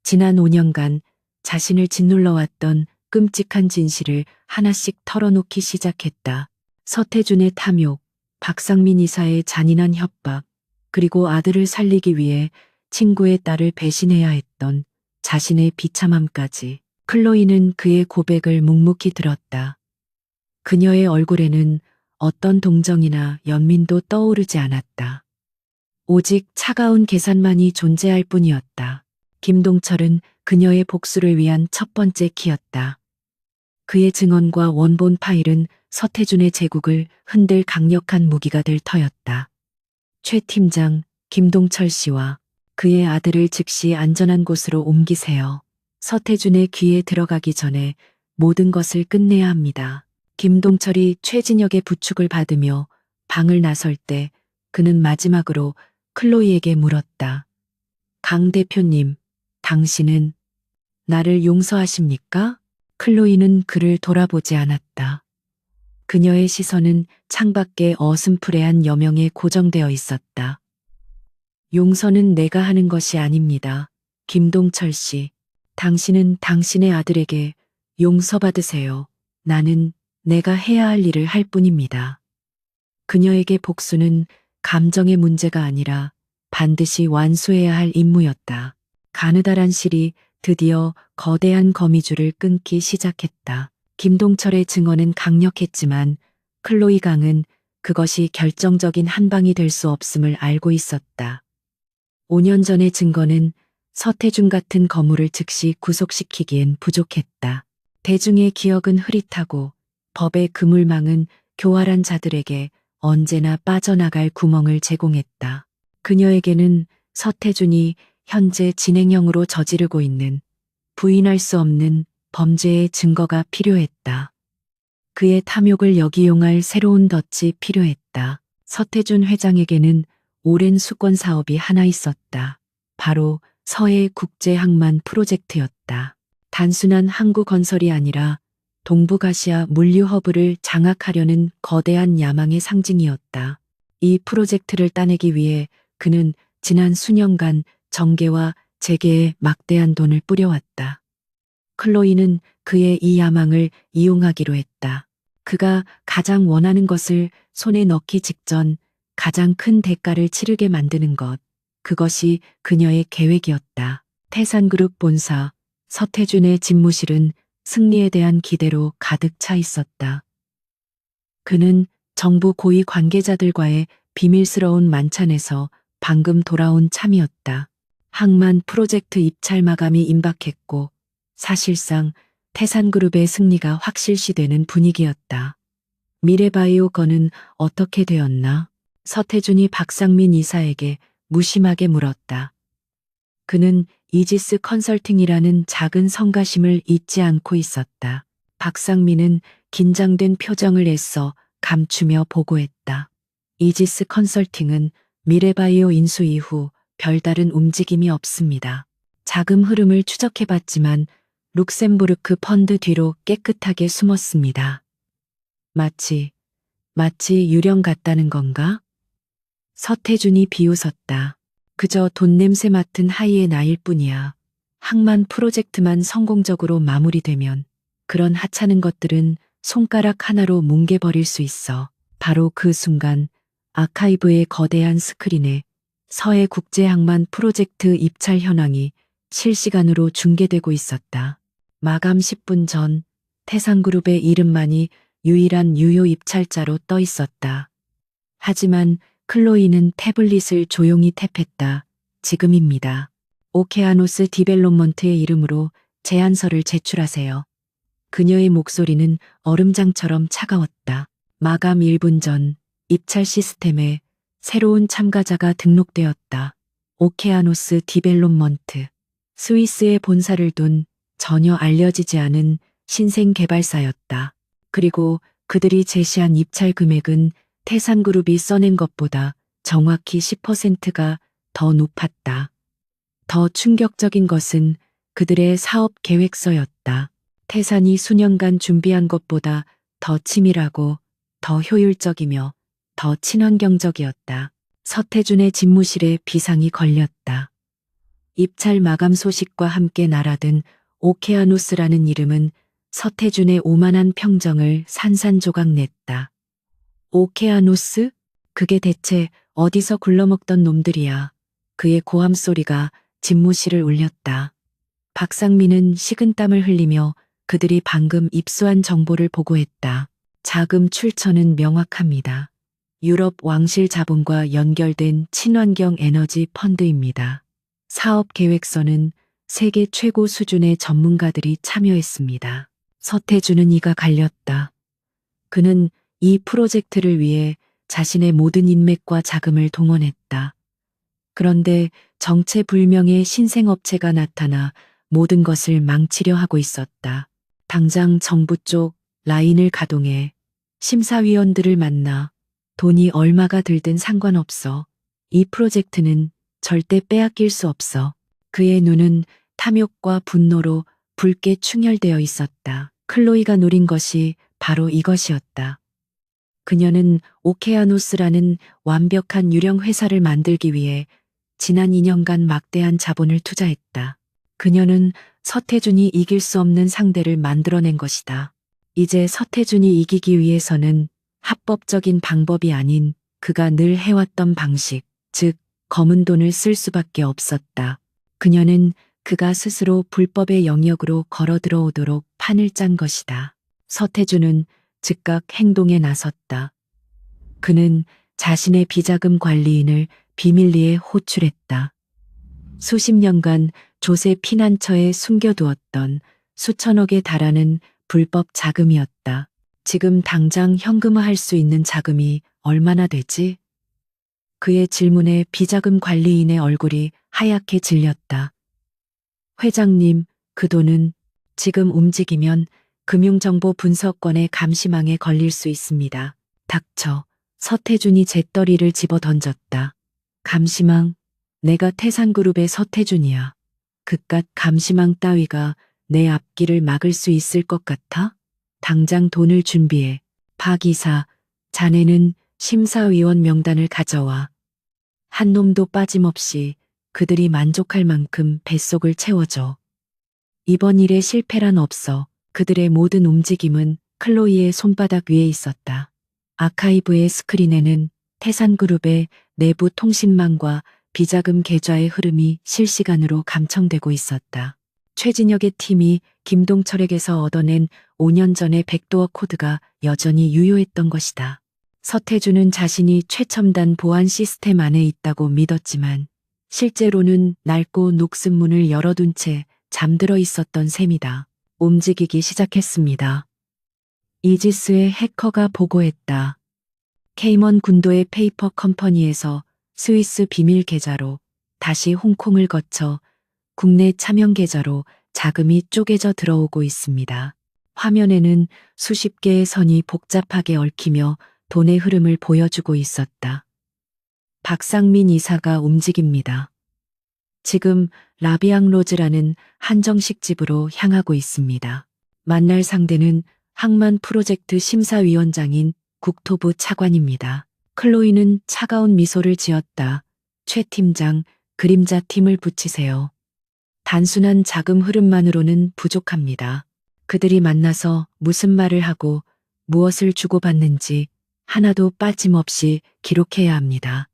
지난 5년간 자신을 짓눌러왔던 끔찍한 진실을 하나씩 털어놓기 시작했다. 서태준의 탐욕, 박상민 이사의 잔인한 협박, 그리고 아들을 살리기 위해 친구의 딸을 배신해야 했던 자신의 비참함까지. 클로이는 그의 고백을 묵묵히 들었다. 그녀의 얼굴에는 어떤 동정이나 연민도 떠오르지 않았다. 오직 차가운 계산만이 존재할 뿐이었다. 김동철은 그녀의 복수를 위한 첫 번째 키였다. 그의 증언과 원본 파일은 서태준의 제국을 흔들 강력한 무기가 될 터였다. 최 팀장, 김동철 씨와 그의 아들을 즉시 안전한 곳으로 옮기세요. 서태준의 귀에 들어가기 전에 모든 것을 끝내야 합니다. 김동철이 최진혁의 부축을 받으며 방을 나설 때 그는 마지막으로 클로이에게 물었다. 강 대표님, 당신은 나를 용서하십니까? 클로이는 그를 돌아보지 않았다. 그녀의 시선은 창밖의 어슴푸레한 여명에 고정되어 있었다. 용서는 내가 하는 것이 아닙니다. 김동철 씨, 당신은 당신의 아들에게 용서받으세요. 나는 내가 해야 할 일을 할 뿐입니다. 그녀에게 복수는 감정의 문제가 아니라 반드시 완수해야 할 임무였다. 가느다란 실이 드디어 거대한 거미줄을 끊기 시작했다. 김동철의 증언은 강력했지만 클로이 강은 그것이 결정적인 한 방이 될 수 없음을 알고 있었다. 5년 전의 증거는 서태준 같은 거물을 즉시 구속시키기엔 부족했다. 대중의 기억은 흐릿하고 법의 그물망은 교활한 자들에게 언제나 빠져나갈 구멍을 제공했다. 그녀에게는 서태준이 현재 진행형으로 저지르고 있는 부인할 수 없는 범죄의 증거가 필요했다. 그의 탐욕을 역이용할 새로운 덫이 필요했다. 서태준 회장에게는 오랜 수권 사업이 하나 있었다. 바로 서해 국제항만 프로젝트였다. 단순한 항구 건설이 아니라 동북아시아 물류 허브를 장악하려는 거대한 야망의 상징이었다. 이 프로젝트를 따내기 위해 그는 지난 수년간 정계와 재계에 막대한 돈을 뿌려왔다. 클로이는 그의 이 야망을 이용하기로 했다. 그가 가장 원하는 것을 손에 넣기 직전 가장 큰 대가를 치르게 만드는 것. 그것이 그녀의 계획이었다. 태산그룹 본사, 서태준의 집무실은 승리에 대한 기대로 가득 차 있었다. 그는 정부 고위 관계자들과의 비밀스러운 만찬에서 방금 돌아온 참이었다. 항만 프로젝트 입찰 마감이 임박했고 사실상 태산그룹의 승리가 확실시되는 분위기였다. 미래바이오 건은 어떻게 되었나? 서태준이 박상민 이사에게 무심하게 물었다. 그는 이지스 컨설팅이라는 작은 성가심을 잊지 않고 있었다. 박상민은 긴장된 표정을 애써 감추며 보고했다. 이지스 컨설팅은 미래바이오 인수 이후 별다른 움직임이 없습니다. 자금 흐름을 추적해봤지만 룩셈부르크 펀드 뒤로 깨끗하게 숨었습니다. 마치 유령 같다는 건가? 서태준이 비웃었다. 그저 돈 냄새 맡은 하이에나일 뿐이야. 항만 프로젝트만 성공적으로 마무리되면 그런 하찮은 것들은 손가락 하나로 뭉개버릴 수 있어. 바로 그 순간 아카이브의 거대한 스크린에 서해 국제항만 프로젝트 입찰 현황이 실시간으로 중계되고 있었다. 마감 10분 전 태산그룹의 이름만이 유일한 유효 입찰자로 떠 있었다. 하지만 클로이는 태블릿을 조용히 탭했다. 지금입니다. 오케아노스 디벨롭먼트의 이름으로 제안서를 제출하세요. 그녀의 목소리는 얼음장처럼 차가웠다. 마감 1분 전 입찰 시스템에 새로운 참가자가 등록되었다. 오케아노스 디벨롭먼트. 스위스에 본사를 둔 전혀 알려지지 않은 신생 개발사였다. 그리고 그들이 제시한 입찰 금액은 태산그룹이 써낸 것보다 정확히 10%가 더 높았다. 더 충격적인 것은 그들의 사업 계획서였다. 태산이 수년간 준비한 것보다 더 치밀하고 더 효율적이며 더 친환경적이었다. 서태준의 집무실에 비상이 걸렸다. 입찰 마감 소식과 함께 날아든 오케아노스라는 이름은 서태준의 오만한 평정을 산산조각 냈다. 오케아노스? 그게 대체 어디서 굴러먹던 놈들이야. 그의 고함 소리가 집무실을 울렸다. 박상민은 식은땀을 흘리며 그들이 방금 입수한 정보를 보고했다. 자금 출처는 명확합니다. 유럽 왕실 자본과 연결된 친환경 에너지 펀드입니다. 사업 계획서는 세계 최고 수준의 전문가들이 참여했습니다. 서태준은 이가 갈렸다. 그는 이 프로젝트를 위해 자신의 모든 인맥과 자금을 동원했다. 그런데 정체불명의 신생업체가 나타나 모든 것을 망치려 하고 있었다. 당장 정부 쪽 라인을 가동해 심사위원들을 만나 돈이 얼마가 들든 상관없어. 이 프로젝트는 절대 빼앗길 수 없어. 그의 눈은 탐욕과 분노로 붉게 충혈되어 있었다. 클로이가 노린 것이 바로 이것이었다. 그녀는 오케아노스라는 완벽한 유령 회사를 만들기 위해 지난 2년간 막대한 자본을 투자했다. 그녀는 서태준이 이길 수 없는 상대를 만들어낸 것이다. 이제 서태준이 이기기 위해서는 합법적인 방법이 아닌 그가 늘 해왔던 방식, 즉 검은 돈을 쓸 수밖에 없었다. 그녀는 그가 스스로 불법의 영역으로 걸어 들어오도록 판을 짠 것이다. 서태준은 즉각 행동에 나섰다. 그는 자신의 비자금 관리인을 비밀리에 호출했다. 수십 년간 조세 피난처에 숨겨두었던 수천억에 달하는 불법 자금이었다. 지금 당장 현금화할 수 있는 자금이 얼마나 되지? 그의 질문에 비자금 관리인의 얼굴이 하얗게 질렸다. 회장님, 그 돈은 지금 움직이면 금융정보 분석권의 감시망에 걸릴 수 있습니다. 닥쳐. 서태준이 재떨이를 집어 던졌다. 감시망? 내가 태산그룹의 서태준이야. 그깟 감시망 따위가 내 앞길을 막을 수 있을 것 같아? 당장 돈을 준비해. 박 이사, 자네는 심사위원 명단을 가져와. 한 놈도 빠짐없이 그들이 만족할 만큼 뱃속을 채워줘. 이번 일에 실패란 없어. 그들의 모든 움직임은 클로이의 손바닥 위에 있었다. 아카이브의 스크린에는 태산그룹의 내부 통신망과 비자금 계좌의 흐름이 실시간으로 감청되고 있었다. 최진혁의 팀이 김동철에게서 얻어낸 5년 전의 백도어 코드가 여전히 유효했던 것이다. 서태준은 자신이 최첨단 보안 시스템 안에 있다고 믿었지만 실제로는 낡고 녹슨 문을 열어둔 채 잠들어 있었던 셈이다. 움직이기 시작했습니다. 이지스의 해커가 보고했다. 케이먼 군도의 페이퍼 컴퍼니에서 스위스 비밀 계좌로 다시 홍콩을 거쳐 국내 차명 계좌로 자금이 쪼개져 들어오고 있습니다. 화면에는 수십 개의 선이 복잡하게 얽히며 돈의 흐름을 보여주고 있었다. 박상민 이사가 움직입니다. 지금 라비앙 로즈라는 한정식 집으로 향하고 있습니다. 만날 상대는 항만 프로젝트 심사위원장인 국토부 차관입니다. 클로이는 차가운 미소를 지었다. 최 팀장, 그림자 팀을 붙이세요. 단순한 자금 흐름만으로는 부족합니다. 그들이 만나서 무슨 말을 하고 무엇을 주고받는지 하나도 빠짐없이 기록해야 합니다.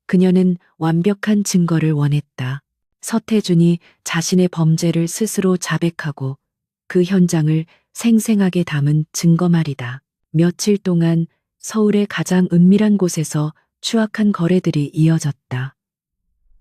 그녀는 완벽한 증거를 원했다. 서태준이 자신의 범죄를 스스로 자백하고 그 현장을 생생하게 담은 증거 말이다. 며칠 동안 서울의 가장 은밀한 곳에서 추악한 거래들이 이어졌다.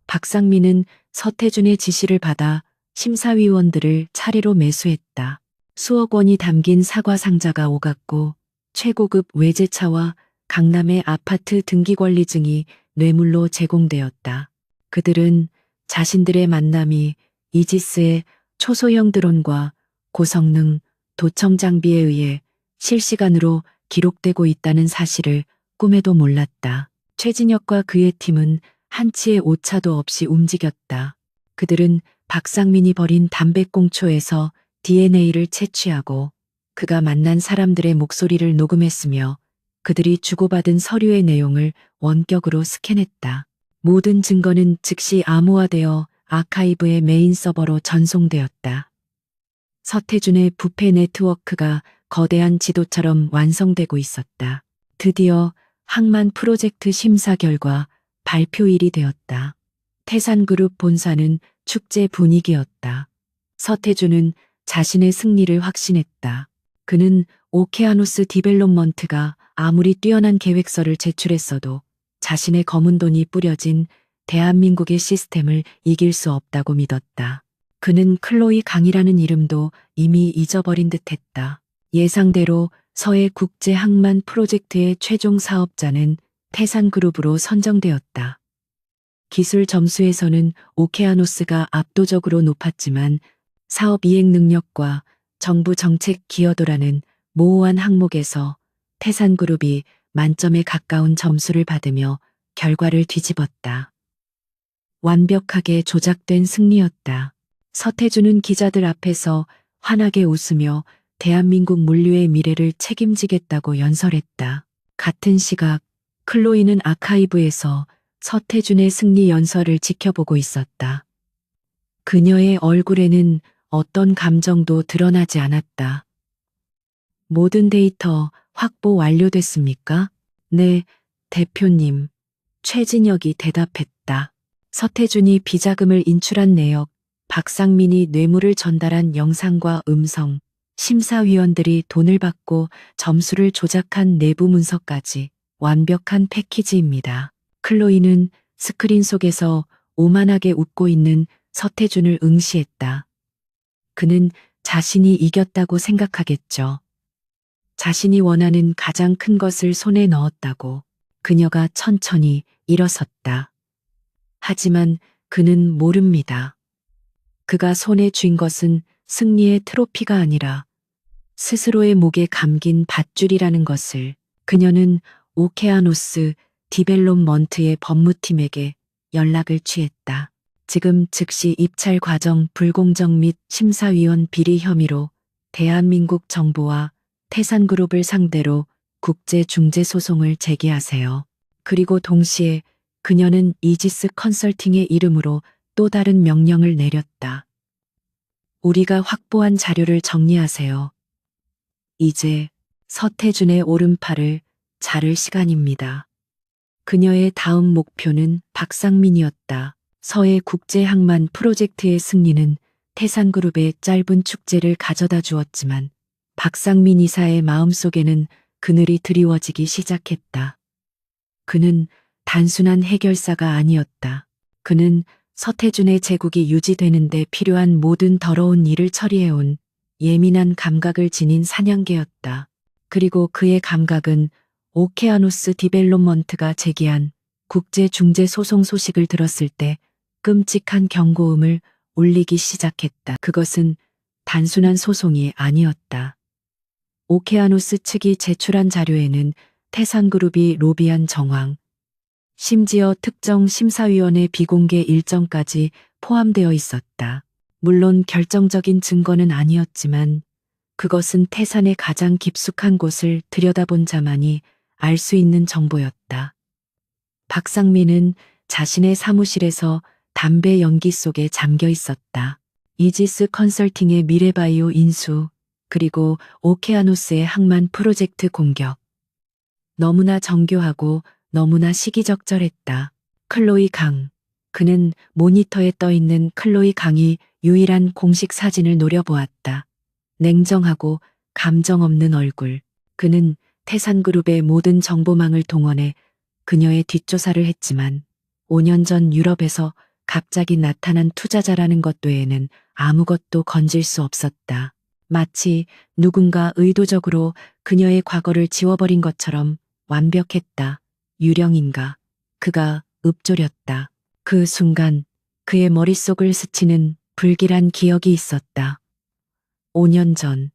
박상민은 서태준의 지시를 받아 심사위원들을 차례로 매수했다. 수억 원이 담긴 사과 상자가 오갔고 최고급 외제차와 강남의 아파트 등기 권리증이 뇌물로 제공되었다. 그들은 자신들의 만남이 이지스의 초소형 드론과 고성능 도청 장비에 의해 실시간으로 기록되고 있다는 사실을 꿈에도 몰랐다. 최진혁과 그의 팀은 한치의 오차도 없이 움직였다. 그들은 박상민이 버린 담배꽁초에서 DNA를 채취하고 그가 만난 사람들의 목소리를 녹음했으며 그들이 주고받은 서류의 내용을 원격으로 스캔했다. 모든 증거는 즉시 암호화되어 아카이브의 메인 서버로 전송되었다. 서태준의 부패 네트워크가 거대한 지도처럼 완성되고 있었다. 드디어 항만 프로젝트 심사 결과 발표일이 되었다. 태산그룹 본사는 축제 분위기였다. 서태준은 자신의 승리를 확신했다. 그는 오케아노스 디벨롭먼트가 아무리 뛰어난 계획서를 제출했어도 자신의 검은 돈이 뿌려진 대한민국의 시스템을 이길 수 없다고 믿었다. 그는 클로이 강이라는 이름도 이미 잊어버린 듯했다. 예상대로 서해 국제 항만 프로젝트의 최종 사업자는 태산그룹으로 선정되었다. 기술 점수에서는 오케아노스가 압도적으로 높았지만 사업 이행 능력과 정부 정책 기여도라는 모호한 항목에서 태산그룹이 만점에 가까운 점수를 받으며 결과를 뒤집었다. 완벽하게 조작된 승리였다. 서태준은 기자들 앞에서 환하게 웃으며 대한민국 물류의 미래를 책임지겠다고 연설했다. 같은 시각 클로이는 아카이브에서 서태준의 승리 연설을 지켜보고 있었다. 그녀의 얼굴에는 어떤 감정도 드러나지 않았다. 모든 데이터 확보 완료됐습니까? 네, 대표님. 최진혁이 대답했다. 서태준이 비자금을 인출한 내역, 박상민이 뇌물을 전달한 영상과 음성, 심사위원들이 돈을 받고 점수를 조작한 내부 문서까지 완벽한 패키지입니다. 클로이는 스크린 속에서 오만하게 웃고 있는 서태준을 응시했다. 그는 자신이 이겼다고 생각하겠죠. 자신이 원하는 가장 큰 것을 손에 넣었다고. 그녀가 천천히 일어섰다. 하지만 그는 모릅니다. 그가 손에 쥔 것은 승리의 트로피가 아니라 스스로의 목에 감긴 밧줄이라는 것을. 그녀는 오케아노스 디벨롭먼트의 법무팀에게 연락을 취했다. 지금 즉시 입찰 과정 불공정 및 심사위원 비리 혐의로 대한민국 정부와 태산그룹을 상대로 국제중재소송을 제기하세요. 그리고 동시에 그녀는 이지스 컨설팅의 이름으로 또 다른 명령을 내렸다. 우리가 확보한 자료를 정리하세요. 이제 서태준의 오른팔을 자를 시간입니다. 그녀의 다음 목표는 박상민이었다. 서해 국제항만 프로젝트의 승리는 태산그룹의 짧은 축제를 가져다 주었지만 박상민 이사의 마음속에는 그늘이 드리워지기 시작했다. 그는 단순한 해결사가 아니었다. 그는 서태준의 제국이 유지되는데 필요한 모든 더러운 일을 처리해온 예민한 감각을 지닌 사냥개였다. 그리고 그의 감각은 오케아노스 디벨롭먼트가 제기한 국제중재소송 소식을 들었을 때 끔찍한 경고음을 울리기 시작했다. 그것은 단순한 소송이 아니었다. 오케아노스 측이 제출한 자료에는 태산그룹이 로비한 정황, 심지어 특정 심사위원의 비공개 일정까지 포함되어 있었다. 물론 결정적인 증거는 아니었지만 그것은 태산의 가장 깊숙한 곳을 들여다본 자만이 알 수 있는 정보였다. 박상민은 자신의 사무실에서 담배 연기 속에 잠겨 있었다. 이지스 컨설팅의 미래바이오 인수, 그리고 오케아노스의 항만 프로젝트 공격. 너무나 정교하고 너무나 시기적절했다. 클로이 강. 그는 모니터에 떠있는 클로이 강이 유일한 공식 사진을 노려보았다. 냉정하고 감정 없는 얼굴. 그는 태산그룹의 모든 정보망을 동원해 그녀의 뒷조사를 했지만 5년 전 유럽에서 갑자기 나타난 투자자라는 것 외에는 아무것도 건질 수 없었다. 마치 누군가 의도적으로 그녀의 과거를 지워버린 것처럼 완벽했다. 유령인가? 그가 읊조렸다. 그 순간 그의 머릿속을 스치는 불길한 기억이 있었다. 5년 전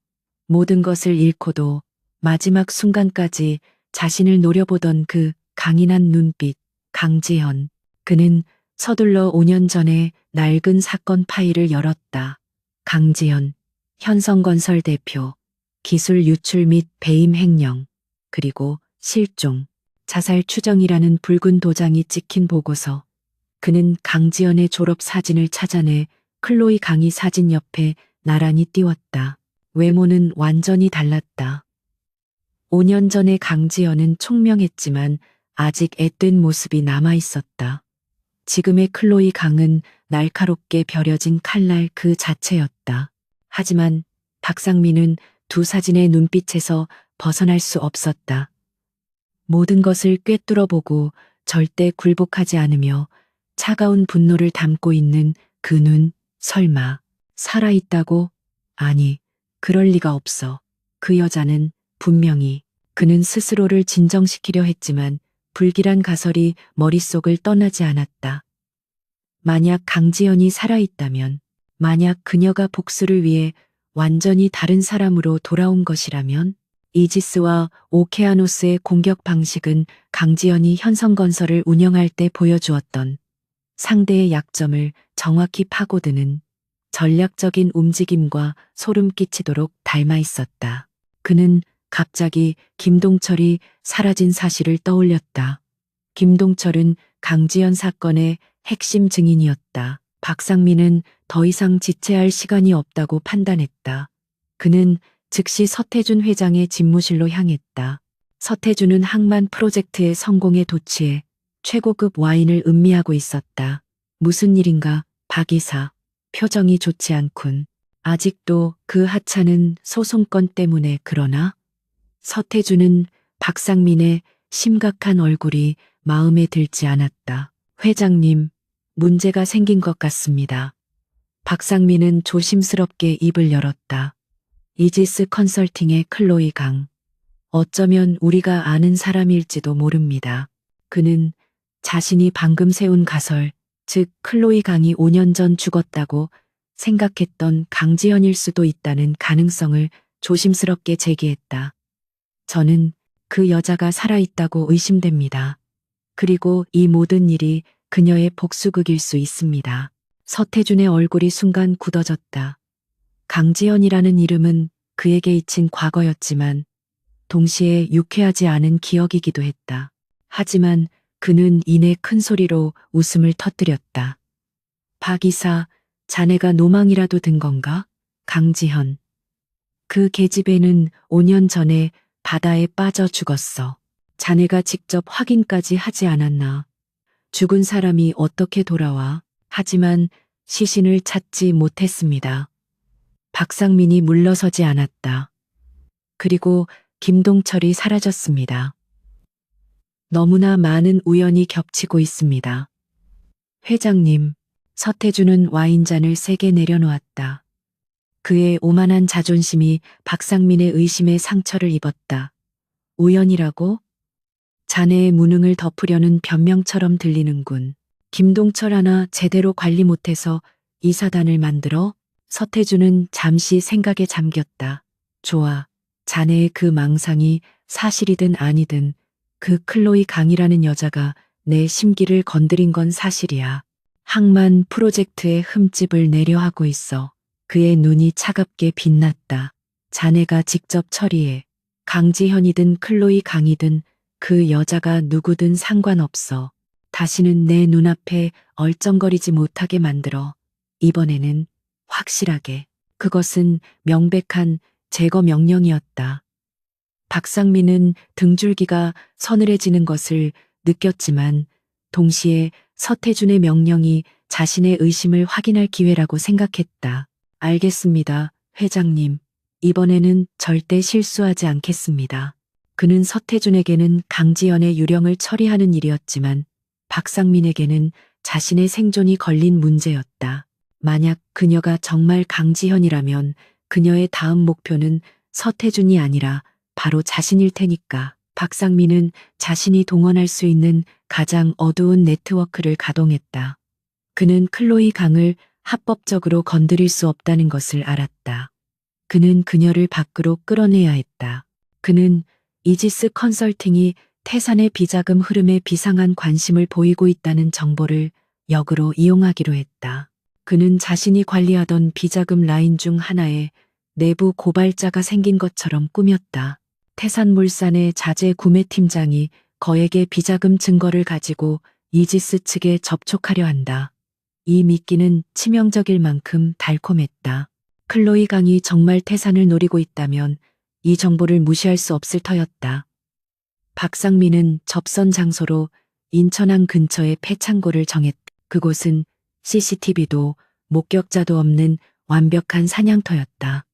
모든 것을 잃고도 마지막 순간까지 자신을 노려보던 그 강인한 눈빛, 강지현. 그는 서둘러 5년 전에 낡은 사건 파일을 열었다. 강지현, 현성건설 대표, 기술 유출 및 배임 횡령, 그리고 실종, 자살 추정이라는 붉은 도장이 찍힌 보고서. 그는 강지연의 졸업 사진을 찾아내 클로이 강희 사진 옆에 나란히 띄웠다. 외모는 완전히 달랐다. 5년 전의 강지연은 총명했지만 아직 앳된 모습이 남아 있었다. 지금의 클로이 강은 날카롭게 벼려진 칼날 그 자체였다. 하지만 박상민은 두 사진의 눈빛에서 벗어날 수 없었다. 모든 것을 꿰뚫어보고 절대 굴복하지 않으며 차가운 분노를 담고 있는 그 눈, 설마 살아있다고? 아니, 그럴 리가 없어. 그 여자는 분명히. 그는 스스로를 진정시키려 했지만 불길한 가설이 머릿속을 떠나지 않았다. 만약 강지연이 살아있다면, 만약 그녀가 복수를 위해 완전히 다른 사람으로 돌아온 것이라면, 이지스와 오케아노스의 공격 방식은 강지연이 현성건설을 운영할 때 보여주었던 상대의 약점을 정확히 파고드는 전략적인 움직임과 소름 끼치도록 닮아 있었다. 그는 갑자기 김동철이 사라진 사실을 떠올렸다. 김동철은 강지연 사건의 핵심 증인이었다. 박상민은 더 이상 지체할 시간이 없다고 판단했다. 그는 즉시 서태준 회장의 집무실로 향했다. 서태준은 항만 프로젝트의 성공에 도취해 최고급 와인을 음미하고 있었다. 무슨 일인가, 박 이사. 표정이 좋지 않군. 아직도 그 하찮은 소송건 때문에 그러나? 서태준은 박상민의 심각한 얼굴이 마음에 들지 않았다. 회장님, 문제가 생긴 것 같습니다. 박상민은 조심스럽게 입을 열었다. 이지스 컨설팅의 클로이 강. 어쩌면 우리가 아는 사람일지도 모릅니다. 그는 자신이 방금 세운 가설, 즉 클로이 강이 5년 전 죽었다고 생각했던 강지현일 수도 있다는 가능성을 조심스럽게 제기했다. 저는 그 여자가 살아있다고 의심됩니다. 그리고 이 모든 일이 그녀의 복수극일 수 있습니다. 서태준의 얼굴이 순간 굳어졌다. 강지연이라는 이름은 그에게 잊힌 과거였지만 동시에 유쾌하지 않은 기억이기도 했다. 하지만 그는 이내 큰 소리로 웃음을 터뜨렸다. 박 이사, 자네가 노망이라도 든 건가? 강지현. 그 계집애는 5년 전에 바다에 빠져 죽었어. 자네가 직접 확인까지 하지 않았나. 죽은 사람이 어떻게 돌아와? 하지만 시신을 찾지 못했습니다. 박상민이 물러서지 않았다. 그리고 김동철이 사라졌습니다. 너무나 많은 우연이 겹치고 있습니다. 회장님, 서태준은 와인잔을 세게 내려놓았다. 그의 오만한 자존심이 박상민의 의심에 상처를 입었다. 우연이라고? 자네의 무능을 덮으려는 변명처럼 들리는군. 김동철 하나 제대로 관리 못해서 이 사단을 만들어? 서태준은 잠시 생각에 잠겼다. 좋아. 자네의 그 망상이 사실이든 아니든 그 클로이 강이라는 여자가 내 심기를 건드린 건 사실이야. 항만 프로젝트에 흠집을 내려 하고 있어. 그의 눈이 차갑게 빛났다. 자네가 직접 처리해. 강지현이든 클로이 강이든 그 여자가 누구든 상관없어. 다시는 내 눈앞에 얼쩡거리지 못하게 만들어. 이번에는 확실하게. 그것은 명백한 제거 명령이었다. 박상민은 등줄기가 서늘해지는 것을 느꼈지만 동시에 서태준의 명령이 자신의 의심을 확인할 기회라고 생각했다. 알겠습니다, 회장님. 이번에는 절대 실수하지 않겠습니다. 그는 서태준에게는 강지연의 유령을 처리하는 일이었지만 박상민에게는 자신의 생존이 걸린 문제였다. 만약 그녀가 정말 강지현이라면 그녀의 다음 목표는 서태준이 아니라 바로 자신일 테니까. 박상민은 자신이 동원할 수 있는 가장 어두운 네트워크를 가동했다. 그는 클로이 강을 합법적으로 건드릴 수 없다는 것을 알았다. 그는 그녀를 밖으로 끌어내야 했다. 그는 이지스 컨설팅이 태산의 비자금 흐름에 비상한 관심을 보이고 있다는 정보를 역으로 이용하기로 했다. 그는 자신이 관리하던 비자금 라인 중 하나에 내부 고발자가 생긴 것처럼 꾸몄다. 태산물산의 자재 구매팀장이 거액의 비자금 증거를 가지고 이지스 측에 접촉하려 한다. 이 미끼는 치명적일 만큼 달콤했다. 클로이 강이 정말 태산을 노리고 있다면 이 정보를 무시할 수 없을 터였다. 박상민은 접선 장소로 인천항 근처의 폐창고를 정했다. 그곳은 CCTV도 목격자도 없는 완벽한 사냥터였다.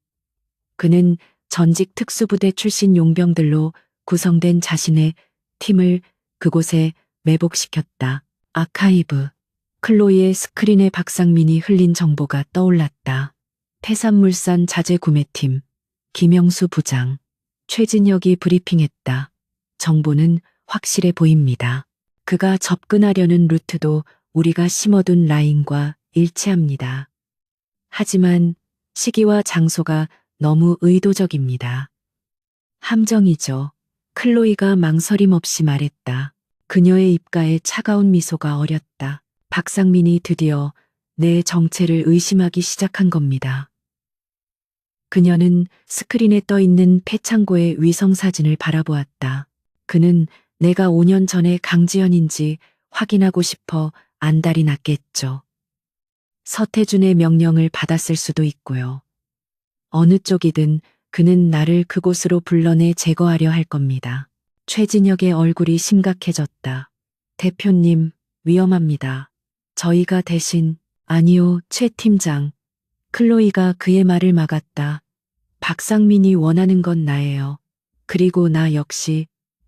그는 전직 특수부대 출신 용병들로 구성된 자신의 팀을 그곳에 매복시켰다. 아카이브. 클로이의 스크린에 박상민이 흘린 정보가 떠올랐다. 태산물산 자재 구매팀. 김영수 부장. 최진혁이 브리핑했다. 정보는 확실해 보입니다. 그가 접근하려는 루트도 우리가 심어둔 라인과 일치합니다. 하지만 시기와 장소가 너무 의도적입니다. 함정이죠. 클로이가 망설임 없이 말했다. 그녀의 입가에 차가운 미소가 어렸다. 박상민이 드디어 내 정체를 의심하기 시작한 겁니다. 그녀는 스크린에 떠 있는 폐창고의 위성사진을 바라보았다. 그는 내가 5년 전에 강지연인지 확인하고 싶어 안달이 났겠죠. 서태준의 명령을 받았을 수도 있고요. 어느 쪽이든 그는 나를 그곳으로 불러내 제거하려 할 겁니다. 최진혁의 얼굴이 심각해졌다. 대표님, 위험합니다. 저희가 대신, 아니요, 최 팀장. 클로이가 그의 말을 막았다. 박상민이 원하는 건 나예요. 그리고 나 역시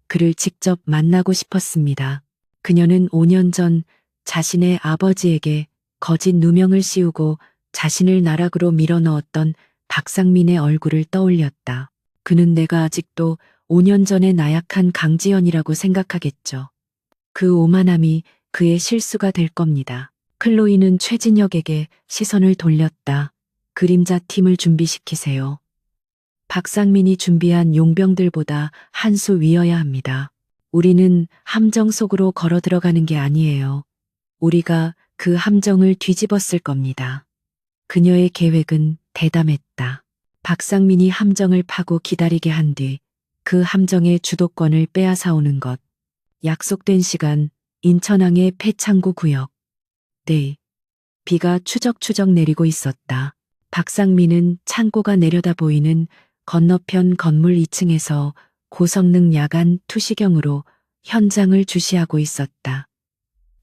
그를 직접 만나고 싶었습니다. 그녀는 5년 전 자신의 아버지에게 거짓 누명을 씌우고 자신을 나락으로 밀어넣었던 박상민의 얼굴을 떠올렸다. 그는 내가 아직도 5년 전의 나약한 강지연이라고 생각하겠죠. 그 오만함이 그의 실수가 될 겁니다. 클로이는 최진혁에게 시선을 돌렸다. 그림자 팀을 준비시키세요. 박상민이 준비한 용병들보다 한 수 위여야 합니다. 우리는 함정 속으로 걸어 들어가는 게 아니에요. 우리가 그 함정을 뒤집었을 겁니다. 그녀의 계획은 대담했다. 박상민이 함정을 파고 기다리게 한 뒤 그 함정의 주도권을 빼앗아 오는 것. 약속된 시간 인천항의 폐창고 구역. 네. 비가 추적추적 내리고 있었다. 박상민은 창고가 내려다 보이는 건너편 건물 2층에서 고성능 야간 투시경으로 현장을 주시하고 있었다.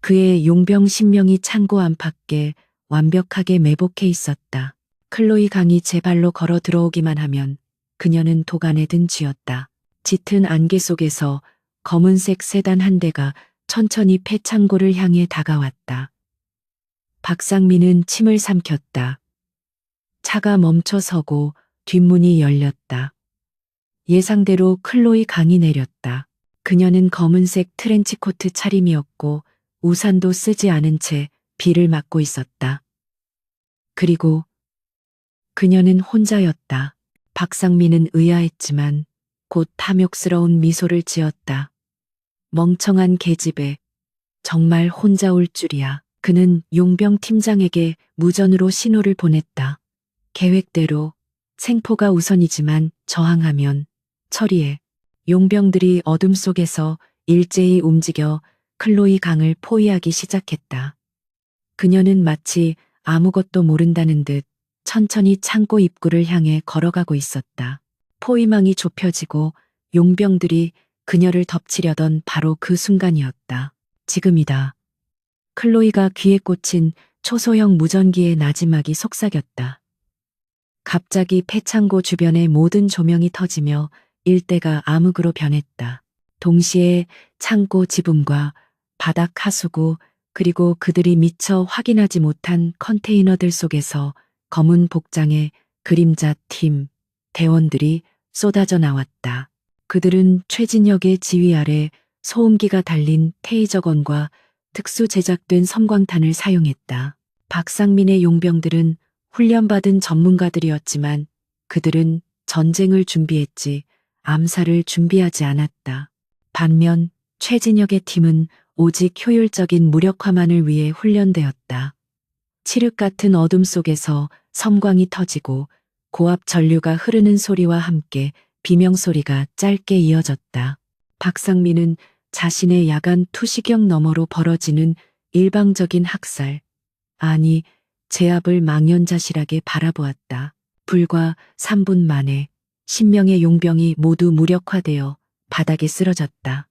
그의 용병 10명이 창고 안팎에 완벽하게 매복해 있었다. 클로이 강이 제 발로 걸어 들어오기만 하면 그녀는 도가내든 쥐었다. 짙은 안개 속에서 검은색 세단 한 대가 천천히 폐창고를 향해 다가왔다. 박상민은 침을 삼켰다. 차가 멈춰서고 뒷문이 열렸다. 예상대로 클로이 강이 내렸다. 그녀는 검은색 트렌치코트 차림이었고 우산도 쓰지 않은 채 비를 맞고 있었다. 그리고 그녀는 혼자였다. 박상민은 의아했지만 곧 탐욕스러운 미소를 지었다. 멍청한 계집애. 정말 혼자 올 줄이야. 그는 용병 팀장에게 무전으로 신호를 보냈다. 계획대로 생포가 우선이지만 저항하면 처리해. 용병들이 어둠 속에서 일제히 움직여 클로이 강을 포위하기 시작했다. 그녀는 마치 아무것도 모른다는 듯 천천히 창고 입구를 향해 걸어가고 있었다. 포위망이 좁혀지고 용병들이 그녀를 덮치려던 바로 그 순간이었다. 지금이다. 클로이가 귀에 꽂힌 초소형 무전기의 나지막이 속삭였다. 갑자기 폐창고 주변의 모든 조명이 터지며 일대가 암흑으로 변했다. 동시에 창고 지붕과 바닥 하수구 그리고 그들이 미처 확인하지 못한 컨테이너들 속에서 검은 복장의 그림자 팀 대원들이 쏟아져 나왔다. 그들은 최진혁의 지휘 아래 소음기가 달린 테이저건과 특수 제작된 섬광탄을 사용했다. 박상민의 용병들은 훈련받은 전문가들이었지만 그들은 전쟁을 준비했지 암살을 준비하지 않았다. 반면 최진혁의 팀은 오직 효율적인 무력화만을 위해 훈련되었다. 칠흑 같은 어둠 속에서 섬광이 터지고 고압 전류가 흐르는 소리와 함께 비명소리가 짧게 이어졌다. 박상민은 자신의 야간 투시경 너머로 벌어지는 일방적인 학살, 아니 제압을 망연자실하게 바라보았다. 불과 3분 만에 10명의 용병이 모두 무력화되어 바닥에 쓰러졌다.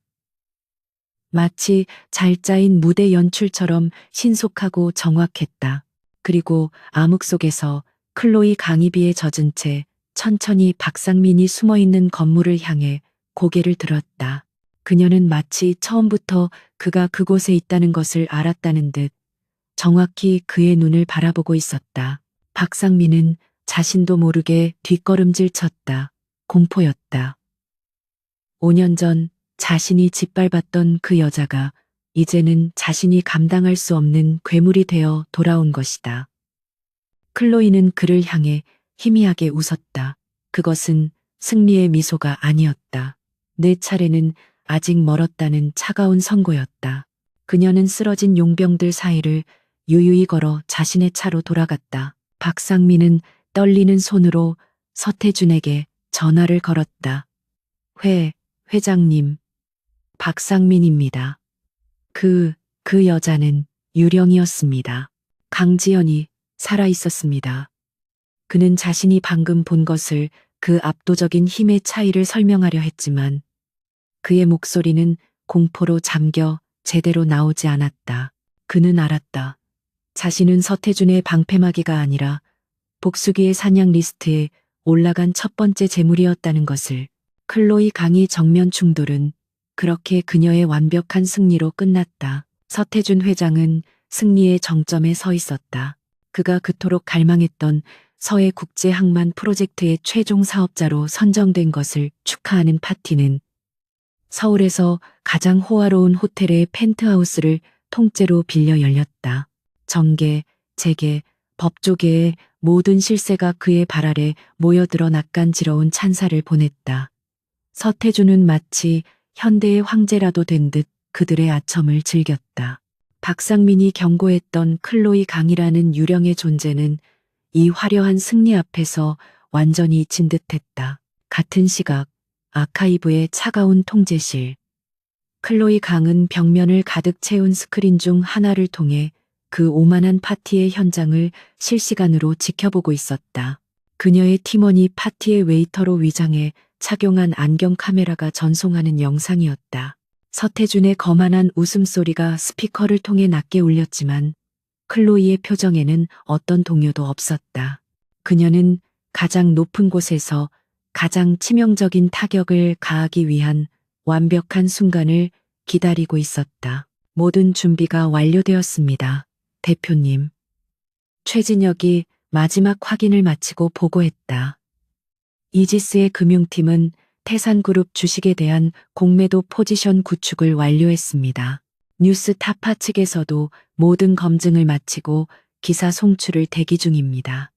마치 잘 짜인 무대 연출처럼 신속하고 정확했다. 그리고 암흑 속에서 클로이 강이비에 젖은 채 천천히 박상민이 숨어있는 건물을 향해 고개를 들었다. 그녀는 마치 처음부터 그가 그곳에 있다는 것을 알았다는 듯 정확히 그의 눈을 바라보고 있었다. 박상민은 자신도 모르게 뒷걸음질 쳤다. 공포였다. 5년 전 자신이 짓밟았던 그 여자가 이제는 자신이 감당할 수 없는 괴물이 되어 돌아온 것이다. 클로이는 그를 향해 희미하게 웃었다. 그것은 승리의 미소가 아니었다. 내 차례는 아직 멀었다는 차가운 선고였다. 그녀는 쓰러진 용병들 사이를 유유히 걸어 자신의 차로 돌아갔다. 박상민은 떨리는 손으로 서태준에게 전화를 걸었다. 회장님. 박상민입니다. 그 여자는 유령이었습니다. 강지연이 살아 있었습니다. 그는 자신이 방금 본 것을 그 압도적인 힘의 차이를 설명하려 했지만 그의 목소리는 공포로 잠겨 제대로 나오지 않았다. 그는 알았다. 자신은 서태준의 방패막이가 아니라 복수기의 사냥 리스트에 올라간 첫 번째 재물이었다는 것을. 클로이 강의 정면 충돌은 그렇게 그녀의 완벽한 승리로 끝났다. 서태준 회장은 승리의 정점에 서 있었다. 그가 그토록 갈망했던 서해 국제 항만 프로젝트의 최종 사업자로 선정된 것을 축하하는 파티는 서울에서 가장 호화로운 호텔의 펜트하우스를 통째로 빌려 열렸다. 정계, 재계, 법조계의 모든 실세가 그의 발 아래 모여들어 낯간지러운 찬사를 보냈다. 서태준은 마치 현대의 황제라도 된 듯 그들의 아첨을 즐겼다. 박상민이 경고했던 클로이 강이라는 유령의 존재는 이 화려한 승리 앞에서 완전히 잊힌 듯했다. 같은 시각 아카이브의 차가운 통제실. 클로이 강은 벽면을 가득 채운 스크린 중 하나를 통해 그 오만한 파티의 현장을 실시간으로 지켜보고 있었다. 그녀의 팀원이 파티의 웨이터로 위장해 착용한 안경 카메라가 전송하는 영상이었다. 서태준의 거만한 웃음소리가 스피커를 통해 낮게 울렸지만 클로이의 표정에는 어떤 동요도 없었다. 그녀는 가장 높은 곳에서 가장 치명적인 타격을 가하기 위한 완벽한 순간을 기다리고 있었다. 모든 준비가 완료되었습니다. 대표님. 최진혁이 마지막 확인을 마치고 보고했다. 이지스의 금융팀은 태산그룹 주식에 대한 공매도 포지션 구축을 완료했습니다. 뉴스 타파 측에서도 모든 검증을 마치고 기사 송출을 대기 중입니다.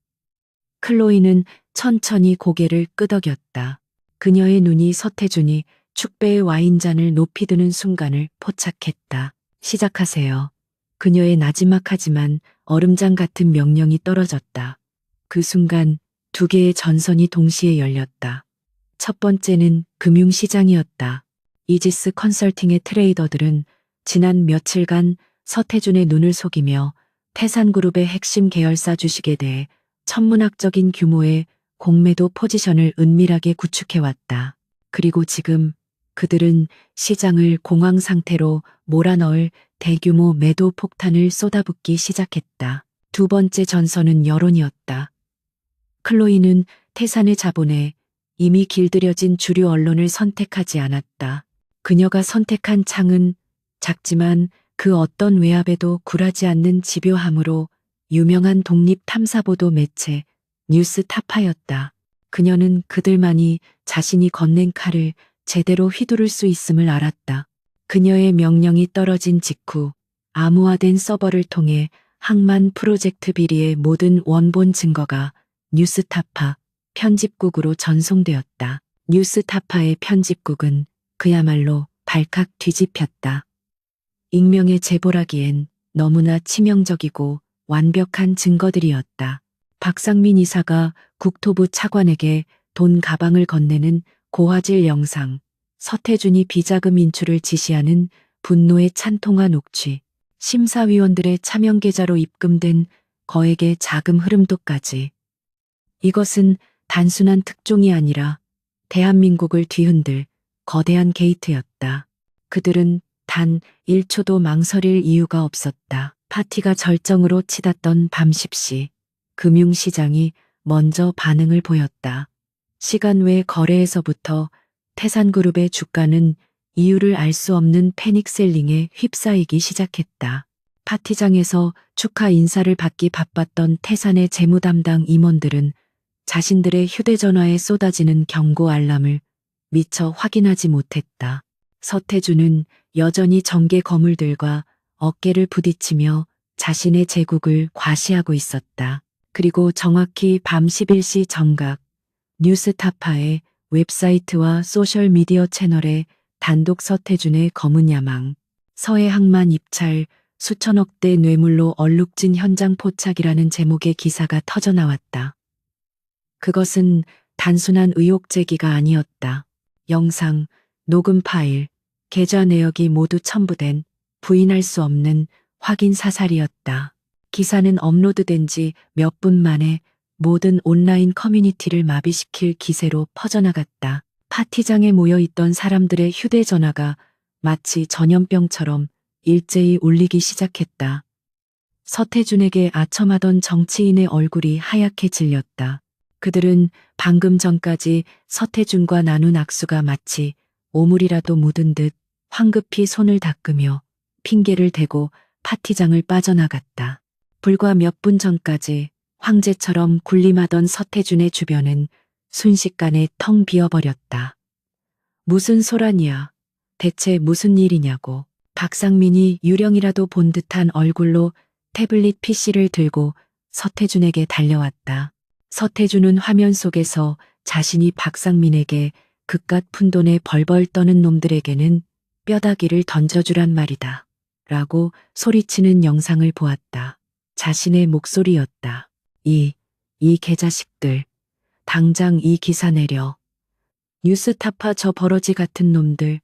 클로이는 천천히 고개를 끄덕였다. 그녀의 눈이 서태준이 축배의 와인잔을 높이 드는 순간을 포착했다. 시작하세요. 그녀의 나지막하지만 얼음장 같은 명령이 떨어졌다. 그 순간 두 개의 전선이 동시에 열렸다. 첫 번째는 금융시장이었다. 이지스 컨설팅의 트레이더들은 지난 며칠간 서태준의 눈을 속이며 태산그룹의 핵심 계열사 주식에 대해 천문학적인 규모의 공매도 포지션을 은밀하게 구축해왔다. 그리고 지금 그들은 시장을 공황 상태로 몰아넣을 대규모 매도 폭탄을 쏟아붓기 시작했다. 두 번째 전선은 여론이었다. 클로이는 태산의 자본에 이미 길들여진 주류 언론을 선택하지 않았다. 그녀가 선택한 창은 작지만 그 어떤 외압에도 굴하지 않는 집요함으로 유명한 독립 탐사보도 매체 뉴스타파였다. 그녀는 그들만이 자신이 건넨 칼을 제대로 휘두를 수 있음을 알았다. 그녀의 명령이 떨어진 직후 암호화된 서버를 통해 항만 프로젝트 비리의 모든 원본 증거가 뉴스타파 편집국으로 전송되었다. 뉴스타파의 편집국은 그야말로 발칵 뒤집혔다. 익명의 제보라기엔 너무나 치명적이고 완벽한 증거들이었다. 박상민 이사가 국토부 차관에게 돈 가방을 건네는 고화질 영상, 서태준이 비자금 인출을 지시하는 분노의 찬통화 녹취, 심사위원들의 차명 계좌로 입금된 거액의 자금 흐름도까지. 이것은 단순한 특종이 아니라 대한민국을 뒤흔들 거대한 게이트였다. 그들은 단 1초도 망설일 이유가 없었다. 파티가 절정으로 치닫던 밤 10시, 금융시장이 먼저 반응을 보였다. 시간 외 거래에서부터 태산그룹의 주가는 이유를 알 수 없는 패닉셀링에 휩싸이기 시작했다. 파티장에서 축하 인사를 받기 바빴던 태산의 재무담당 임원들은 자신들의 휴대전화에 쏟아지는 경고 알람을 미처 확인하지 못했다. 서태준은 여전히 정계 거물들과 어깨를 부딪히며 자신의 제국을 과시하고 있었다. 그리고 정확히 밤 11시 정각, 뉴스타파의 웹사이트와 소셜미디어 채널에 단독 서태준의 검은 야망, 서해항만 입찰, 수천억 대 뇌물로 얼룩진 현장 포착이라는 제목의 기사가 터져나왔다. 그것은 단순한 의혹 제기가 아니었다. 영상, 녹음 파일, 계좌 내역이 모두 첨부된 부인할 수 없는 확인 사살이었다. 기사는 업로드된 지 몇 분 만에 모든 온라인 커뮤니티를 마비시킬 기세로 퍼져나갔다. 파티장에 모여있던 사람들의 휴대전화가 마치 전염병처럼 일제히 울리기 시작했다. 서태준에게 아첨하던 정치인의 얼굴이 하얗게 질렸다. 그들은 방금 전까지 서태준과 나눈 악수가 마치 오물이라도 묻은 듯 황급히 손을 닦으며 핑계를 대고 파티장을 빠져나갔다. 불과 몇 분 전까지 황제처럼 군림하던 서태준의 주변은 순식간에 텅 비어버렸다. 무슨 소란이야? 대체 무슨 일이냐고. 박상민이 유령이라도 본 듯한 얼굴로 태블릿 PC를 들고 서태준에게 달려왔다. 서태준은 화면 속에서 자신이 박상민에게 그깟 푼돈에 벌벌 떠는 놈들에게는 뼈다귀를 던져주란 말이다. 라고 소리치는 영상을 보았다. 자신의 목소리였다. 이 개자식들. 당장 이 기사 내려. 뉴스타파 저 버러지 같은 놈들.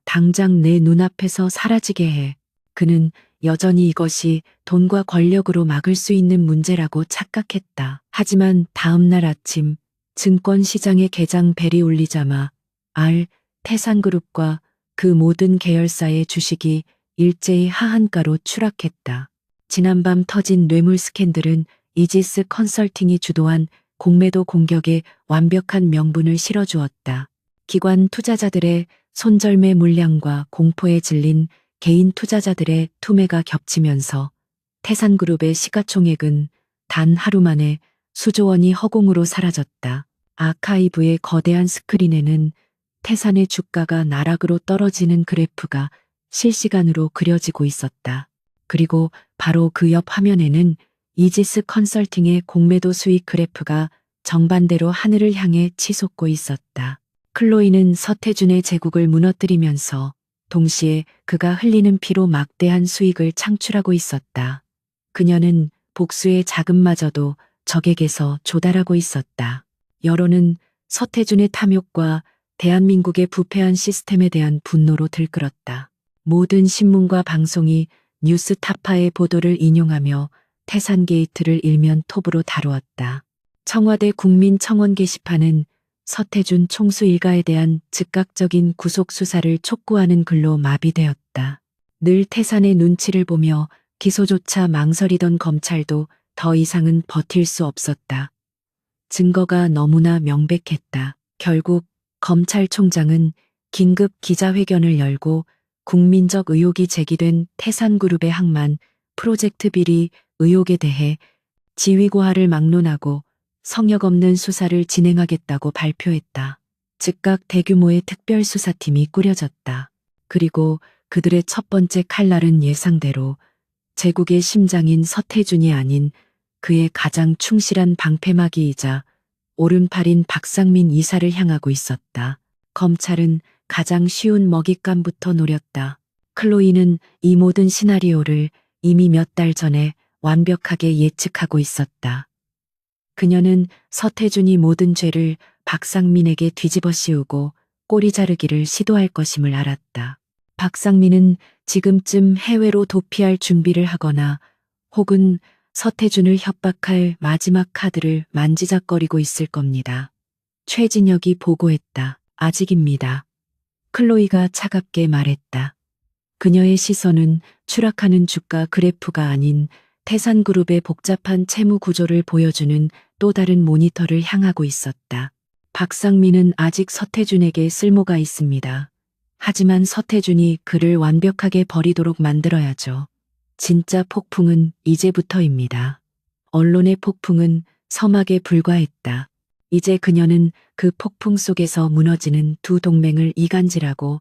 당장 내 눈앞에서 사라지게 해. 그는 여전히 이것이 돈과 권력으로 막을 수 있는 문제라고 착각했다. 하지만 다음 날 아침 증권시장의 개장 벨이 울리자마 태산그룹과 그 모든 계열사의 주식이 일제히 하한가로 추락했다. 지난밤 터진 뇌물 스캔들은 이지스 컨설팅이 주도한 공매도 공격에 완벽한 명분을 실어주었다. 기관 투자자들의 손절매 물량과 공포에 질린 개인 투자자들의 투매가 겹치면서 태산그룹의 시가총액은 단 하루 만에 수조 원이 허공으로 사라졌다. 아카이브의 거대한 스크린에는 태산의 주가가 나락으로 떨어지는 그래프가 실시간으로 그려지고 있었다. 그리고 바로 그 옆 화면에는 이지스 컨설팅의 공매도 수익 그래프가 정반대로 하늘을 향해 치솟고 있었다. 클로이는 서태준의 제국을 무너뜨리면서 동시에 그가 흘리는 피로 막대한 수익을 창출하고 있었다. 그녀는 복수의 자금마저도 적에게서 조달하고 있었다. 여론은 서태준의 탐욕과 대한민국의 부패한 시스템에 대한 분노로 들끓었다. 모든 신문과 방송이 뉴스타파의 보도를 인용하며 태산게이트를 일면 톱으로 다루었다. 청와대 국민청원 게시판은 서태준 총수 일가에 대한 즉각적인 구속수사를 촉구하는 글로 마비되었다. 늘 태산의 눈치를 보며 기소조차 망설이던 검찰도 더 이상은 버틸 수 없었다. 증거가 너무나 명백했다. 결국 검찰총장은 긴급 기자회견을 열고 국민적 의혹이 제기된 태산그룹의 항만 프로젝트 비리 의혹에 대해 지위고하를 막론하고 성역 없는 수사를 진행하겠다고 발표했다. 즉각 대규모의 특별수사팀이 꾸려졌다. 그리고 그들의 첫 번째 칼날은 예상대로 제국의 심장인 서태준이 아닌 그의 가장 충실한 방패막이이자 오른팔인 박상민 이사를 향하고 있었다. 검찰은 가장 쉬운 먹잇감부터 노렸다. 클로이는 이 모든 시나리오를 이미 몇 달 전에 완벽하게 예측하고 있었다. 그녀는 서태준이 모든 죄를 박상민에게 뒤집어 씌우고 꼬리 자르기를 시도할 것임을 알았다. 박상민은 지금쯤 해외로 도피할 준비를 하거나 혹은 서태준을 협박할 마지막 카드를 만지작거리고 있을 겁니다. 최진혁이 보고했다. 아직입니다. 클로이가 차갑게 말했다. 그녀의 시선은 추락하는 주가 그래프가 아닌 태산그룹의 복잡한 채무 구조를 보여주는 또 다른 모니터를 향하고 있었다. 박상민은 아직 서태준에게 쓸모가 있습니다. 하지만 서태준이 그를 완벽하게 버리도록 만들어야죠. 진짜 폭풍은 이제부터입니다. 언론의 폭풍은 서막에 불과했다. 이제 그녀는 그 폭풍 속에서 무너지는 두 동맹을 이간질하고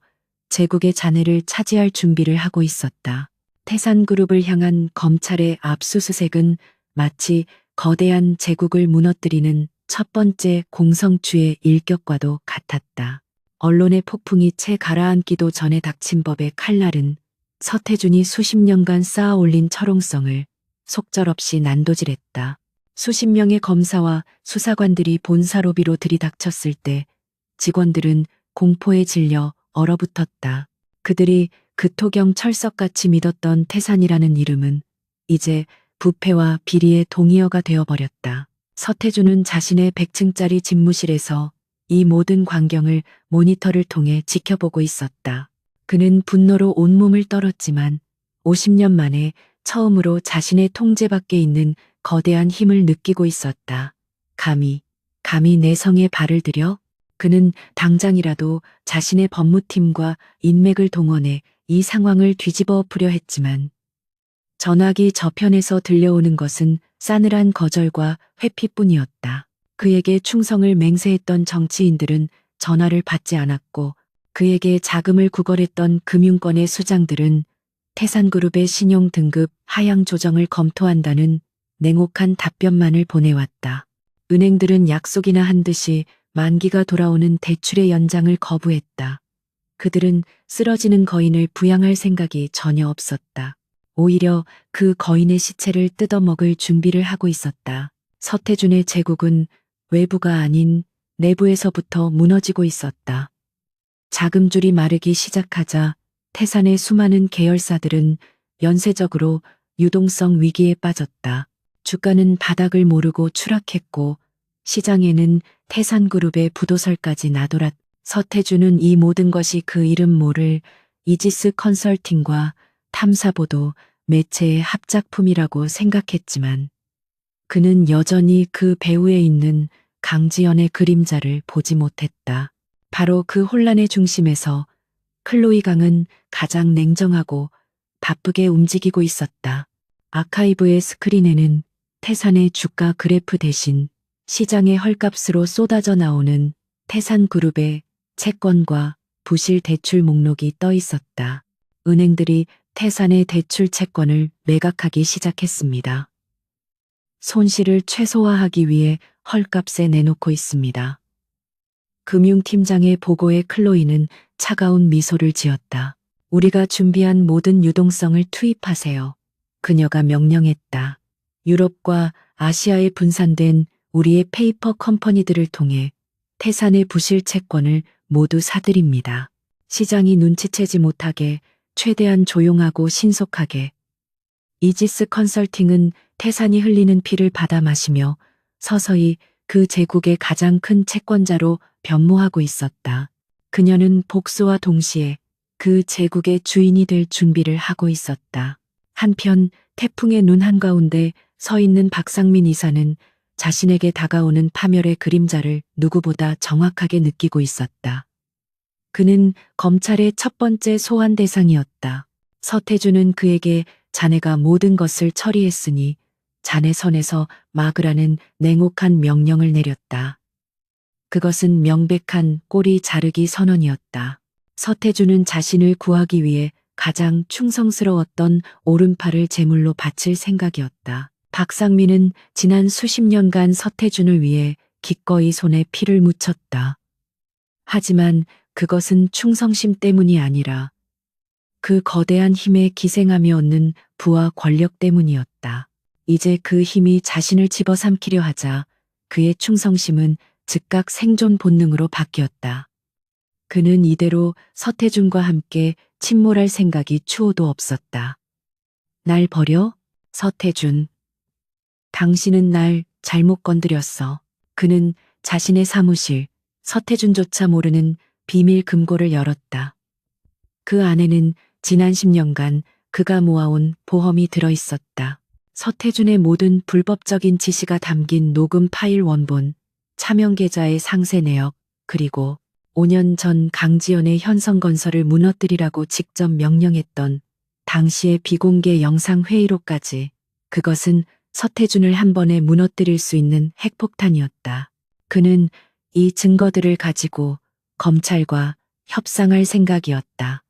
제국의 잔해를 차지할 준비를 하고 있었다. 태산그룹을 향한 검찰의 압수수색은 마치 거대한 제국을 무너뜨리는 첫 번째 공성주의 일격과도 같았다. 언론의 폭풍이 채 가라앉기도 전에 닥친 법의 칼날은 서태준이 수십 년간 쌓아 올린 철옹성을 속절없이 난도질했다. 수십 명의 검사와 수사관들이 본사로비로 들이닥쳤을 때 직원들은 공포에 질려 얼어붙었다. 그들이 그토경 철석같이 믿었던 태산이라는 이름은 이제 부패와 비리의 동의어가 되어버렸다. 서태준은 자신의 100층짜리 집무실에서 이 모든 광경을 모니터를 통해 지켜보고 있었다. 그는 분노로 온몸을 떨었지만 50년 만에 처음으로 자신의 통제 밖에 있는 거대한 힘을 느끼고 있었다. 감히 내 성에 발을 들여? 그는 당장이라도 자신의 법무팀과 인맥을 동원해 이 상황을 뒤집어 엎으려 했지만 전화기 저편에서 들려오는 것은 싸늘한 거절과 회피뿐이었다. 그에게 충성을 맹세했던 정치인들은 전화를 받지 않았고 그에게 자금을 구걸했던 금융권의 수장들은 태산그룹의 신용 등급 하향 조정을 검토한다는 냉혹한 답변만을 보내왔다. 은행들은 약속이나 한 듯이 만기가 돌아오는 대출의 연장을 거부했다. 그들은 쓰러지는 거인을 부양할 생각이 전혀 없었다. 오히려 그 거인의 시체를 뜯어먹을 준비를 하고 있었다. 서태준의 제국은 외부가 아닌 내부에서부터 무너지고 있었다. 자금줄이 마르기 시작하자 태산의 수많은 계열사들은 연쇄적으로 유동성 위기에 빠졌다. 주가는 바닥을 모르고 추락했고 시장에는 태산그룹의 부도설까지 나돌았다. 서태준은 이 모든 것이 그 이름 모를 이지스 컨설팅과 탐사보도 매체의 합작품이라고 생각했지만 그는 여전히 그 배후에 있는 강지연의 그림자를 보지 못했다. 바로 그 혼란의 중심에서 클로이 강은 가장 냉정하고 바쁘게 움직이고 있었다. 아카이브의 스크린에는 태산의 주가 그래프 대신 시장의 헐값으로 쏟아져 나오는 태산그룹의 채권과 부실 대출 목록이 떠 있었다. 은행들이 태산의 대출 채권을 매각하기 시작했습니다. 손실을 최소화하기 위해 헐값에 내놓고 있습니다. 금융팀장의 보고에 클로이는 차가운 미소를 지었다. 우리가 준비한 모든 유동성을 투입하세요. 그녀가 명령했다. 유럽과 아시아에 분산된 우리의 페이퍼 컴퍼니들을 통해 태산의 부실 채권을 모두 사들입니다. 시장이 눈치채지 못하게 최대한 조용하고 신속하게. 이지스 컨설팅은 태산이 흘리는 피를 받아 마시며 서서히 그 제국의 가장 큰 채권자로 변모하고 있었다. 그녀는 복수와 동시에 그 제국의 주인이 될 준비를 하고 있었다. 한편 태풍의 눈 한가운데 서 있는 박상민 이사는 자신에게 다가오는 파멸의 그림자를 누구보다 정확하게 느끼고 있었다. 그는 검찰의 첫 번째 소환 대상이었다. 서태준은 그에게 자네가 모든 것을 처리했으니 자네 선에서 막으라는 냉혹한 명령을 내렸다. 그것은 명백한 꼬리 자르기 선언이었다. 서태준은 자신을 구하기 위해 가장 충성스러웠던 오른팔을 제물로 바칠 생각이었다. 박상민은 지난 수십 년간 서태준을 위해 기꺼이 손에 피를 묻혔다. 하지만 그것은 충성심 때문이 아니라 그 거대한 힘에 기생하며 얻는 부와 권력 때문이었다. 이제 그 힘이 자신을 집어삼키려 하자 그의 충성심은 즉각 생존 본능으로 바뀌었다. 그는 이대로 서태준과 함께 침몰할 생각이 추호도 없었다. 날 버려? 서태준. 당신은 날 잘못 건드렸어. 그는 자신의 사무실, 서태준조차 모르는 비밀 금고를 열었다. 그 안에는 지난 10년간 그가 모아온 보험이 들어 있었다. 서태준의 모든 불법적인 지시가 담긴 녹음 파일 원본, 차명 계좌의 상세 내역, 그리고 5년 전 강지연의 현성건설을 무너뜨리라고 직접 명령했던 당시의 비공개 영상 회의록까지. 그것은 서태준을 한 번에 무너뜨릴 수 있는 핵폭탄이었다. 그는 이 증거들을 가지고 검찰과 협상할 생각이었다.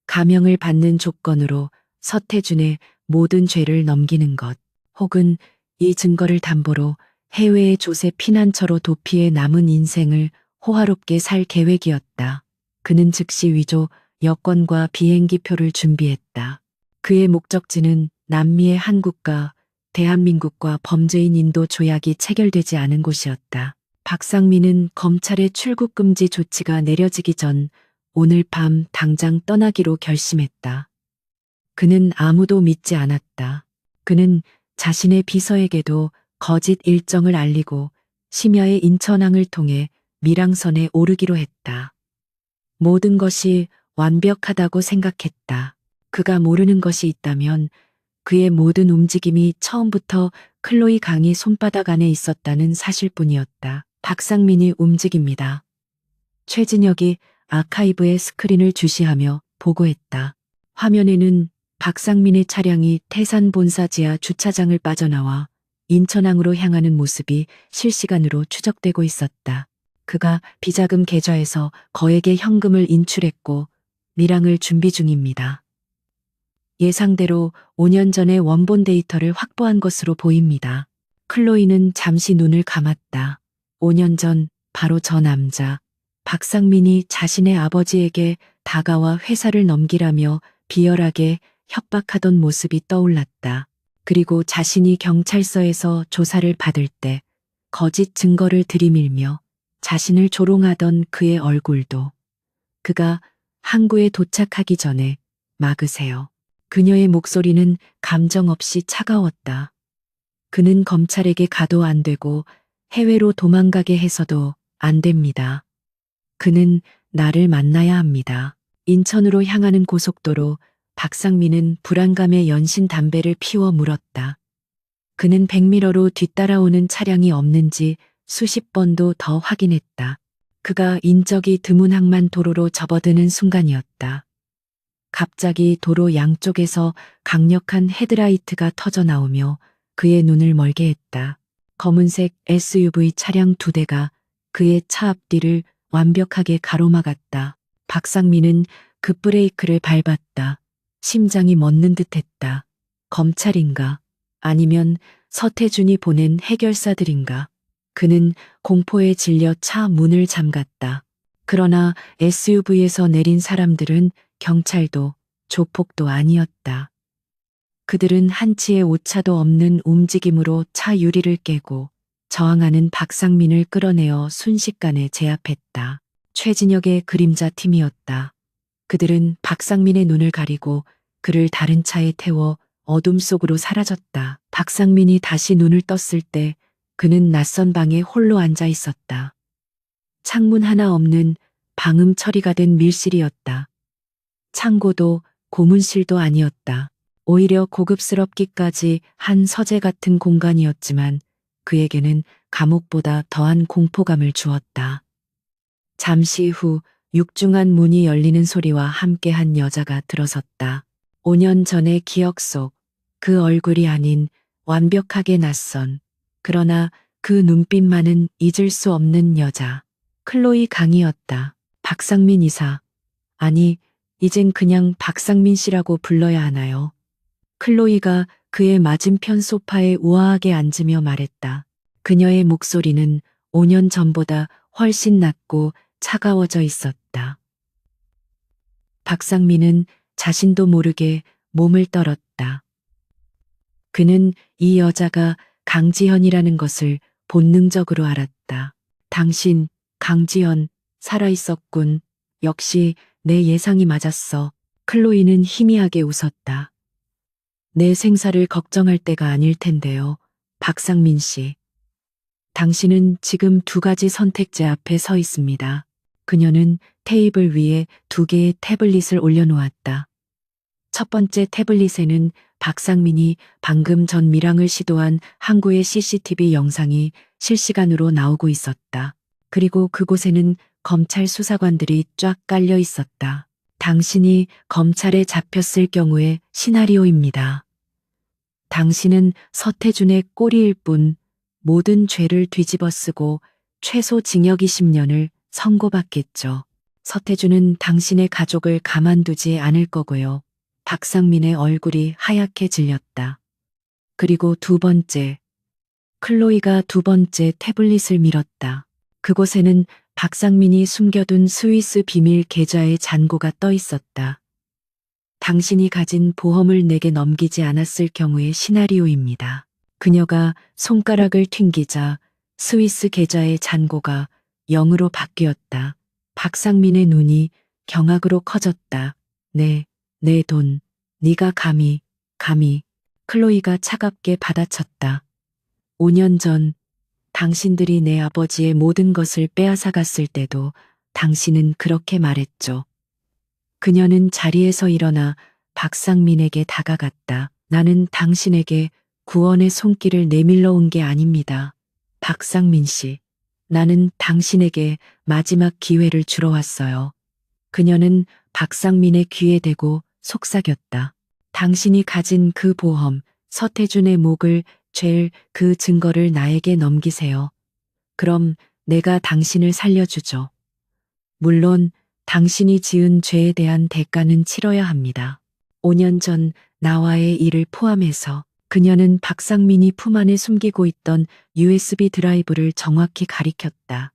감형을 받는 조건으로 서태준의 모든 죄를 넘기는 것, 혹은 이 증거를 담보로 해외의 조세 피난처로 도피해 남은 인생을 호화롭게 살 계획이었다. 그는 즉시 위조 여권과 비행기표를 준비했다. 그의 목적지는 남미의 한국과 대한민국과 범죄인 인도 조약이 체결되지 않은 곳이었다. 박상민은 검찰의 출국 금지 조치가 내려지기 전 오늘 밤 당장 떠나기로 결심했다. 그는 아무도 믿지 않았다. 그는 자신의 비서에게도 거짓 일정을 알리고 심야의 인천항을 통해 밀항선에 오르기로 했다. 모든 것이 완벽하다고 생각했다. 그가 모르는 것이 있다면 그의 모든 움직임이 처음부터 클로이 강이 손바닥 안에 있었다는 사실뿐이었다. 박상민이 움직입니다. 최진혁이 아카이브의 스크린을 주시하며 보고했다. 화면에는 박상민의 차량이 태산 본사 지하 주차장을 빠져나와 인천항으로 향하는 모습이 실시간으로 추적되고 있었다. 그가 비자금 계좌에서 거액의 현금을 인출했고 밀항을 준비 중입니다. 예상대로 5년 전에 원본 데이터를 확보한 것으로 보입니다. 클로이는 잠시 눈을 감았다. 5년 전 바로 저 남자. 박상민이 자신의 아버지에게 다가와 회사를 넘기라며 비열하게 협박하던 모습이 떠올랐다. 그리고 자신이 경찰서에서 조사를 받을 때 거짓 증거를 들이밀며 자신을 조롱하던 그의 얼굴도. 그가 항구에 도착하기 전에 막으세요. 그녀의 목소리는 감정 없이 차가웠다. 그는 검찰에게 가도 안 되고 해외로 도망가게 해서도 안 됩니다. 그는 나를 만나야 합니다. 인천으로 향하는 고속도로 박상민은 불안감에 연신 담배를 피워 물었다. 그는 백미러로 뒤따라오는 차량이 없는지 수십 번도 더 확인했다. 그가 인적이 드문 항만 도로로 접어드는 순간이었다. 갑자기 도로 양쪽에서 강력한 헤드라이트가 터져 나오며 그의 눈을 멀게 했다. 검은색 SUV 차량 2대가 그의 차 앞뒤를 완벽하게 가로막았다. 박상민은 급브레이크를 밟았다. 심장이 멎는 듯했다. 검찰인가? 아니면 서태준이 보낸 해결사들인가? 그는 공포에 질려 차 문을 잠갔다. 그러나 SUV에서 내린 사람들은 경찰도 조폭도 아니었다. 그들은 한치의 오차도 없는 움직임으로 차 유리를 깨고 저항하는 박상민을 끌어내어 순식간에 제압했다. 최진혁의 그림자 팀이었다. 그들은 박상민의 눈을 가리고 그를 다른 차에 태워 어둠 속으로 사라졌다. 박상민이 다시 눈을 떴을 때 그는 낯선 방에 홀로 앉아 있었다. 창문 하나 없는 방음 처리가 된 밀실이었다. 창고도 고문실도 아니었다. 오히려 고급스럽기까지 한 서재 같은 공간이었지만 그에게는 감옥보다 더한 공포감을 주었다. 잠시 후 육중한 문이 열리는 소리와 함께 한 여자가 들어섰다. 5년 전의 기억 속 그 얼굴이 아닌 완벽하게 낯선, 그러나 그 눈빛만은 잊을 수 없는 여자. 클로이 강이었다. 박상민 이사. 아니, 이젠 그냥 박상민 씨라고 불러야 하나요? 클로이가 그의 맞은편 소파에 우아하게 앉으며 말했다. 그녀의 목소리는 5년 전보다 훨씬 낮고 차가워져 있었다. 박상민은 자신도 모르게 몸을 떨었다. 그는 이 여자가 강지현이라는 것을 본능적으로 알았다. 당신, 강지현, 살아있었군. 역시 내 예상이 맞았어. 클로이는 희미하게 웃었다. 내 생사를 걱정할 때가 아닐 텐데요. 박상민 씨. 당신은 지금 2가지 선택지 앞에 서 있습니다. 그녀는 테이블 위에 2개의 태블릿을 올려놓았다. 첫 번째 태블릿에는 박상민이 방금 전 밀항을 시도한 항구의 CCTV 영상이 실시간으로 나오고 있었다. 그리고 그곳에는 검찰 수사관들이 쫙 깔려 있었다. 당신이 검찰에 잡혔을 경우의 시나리오입니다. 당신은 서태준의 꼬리일 뿐 모든 죄를 뒤집어쓰고 최소 징역 20년을 선고받겠죠. 서태준은 당신의 가족을 가만두지 않을 거고요. 박상민의 얼굴이 하얗게 질렸다. 그리고 2번째. 클로이가 2번째 태블릿을 밀었다. 그곳에는 박상민이 숨겨둔 스위스 비밀 계좌의 잔고가 떠 있었다. 당신이 가진 보험을 내게 넘기지 않았을 경우의 시나리오입니다. 그녀가 손가락을 튕기자 스위스 계좌의 잔고가 0으로 바뀌었다. 박상민의 눈이 경악으로 커졌다. 내 돈, 네가 감히. 클로이가 차갑게 받아쳤다. 5년 전 당신들이 내 아버지의 모든 것을 빼앗아갔을 때도 당신은 그렇게 말했죠. 그녀는 자리에서 일어나 박상민에게 다가갔다. 나는 당신에게 구원의 손길을 내밀러 온 게 아닙니다. 박상민 씨, 나는 당신에게 마지막 기회를 주러 왔어요. 그녀는 박상민의 귀에 대고 속삭였다. 당신이 가진 그 보험, 서태준의 목을 잴 그 증거를 나에게 넘기세요. 그럼 내가 당신을 살려주죠. 물론 당신이 지은 죄에 대한 대가는 치러야 합니다. 5년 전 나와의 일을 포함해서 그녀는 박상민이 품 안에 숨기고 있던 USB 드라이브를 정확히 가리켰다.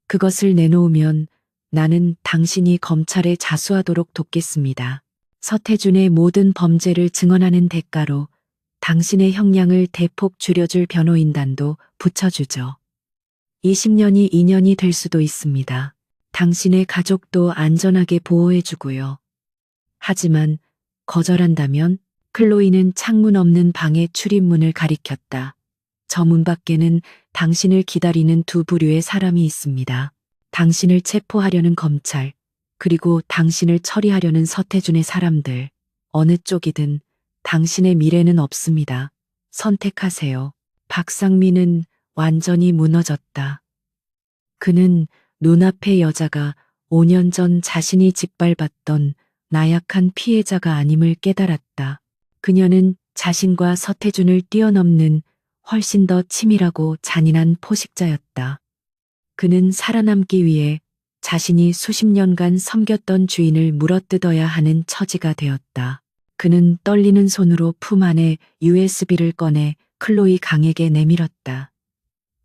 그것을 내놓으면 나는 당신이 검찰에 자수하도록 돕겠습니다. 서태준의 모든 범죄를 증언하는 대가로 당신의 형량을 대폭 줄여줄 변호인단도 붙여주죠. 20년이 2년이 될 수도 있습니다. 당신의 가족도 안전하게 보호해주고요. 하지만 거절한다면 클로이는 창문 없는 방의 출입문을 가리켰다. 저 문 밖에는 당신을 기다리는 두 부류의 사람이 있습니다. 당신을 체포하려는 검찰, 그리고 당신을 처리하려는 서태준의 사람들. 어느 쪽이든 당신의 미래는 없습니다. 선택하세요. 박상민은 완전히 무너졌다. 그는 눈앞의 여자가 5년 전 자신이 짓밟았던 나약한 피해자가 아님을 깨달았다. 그녀는 자신과 서태준을 뛰어넘는 훨씬 더 치밀하고 잔인한 포식자였다. 그는 살아남기 위해 자신이 수십 년간 섬겼던 주인을 물어뜯어야 하는 처지가 되었다. 그는 떨리는 손으로 품 안에 USB를 꺼내 클로이 강에게 내밀었다.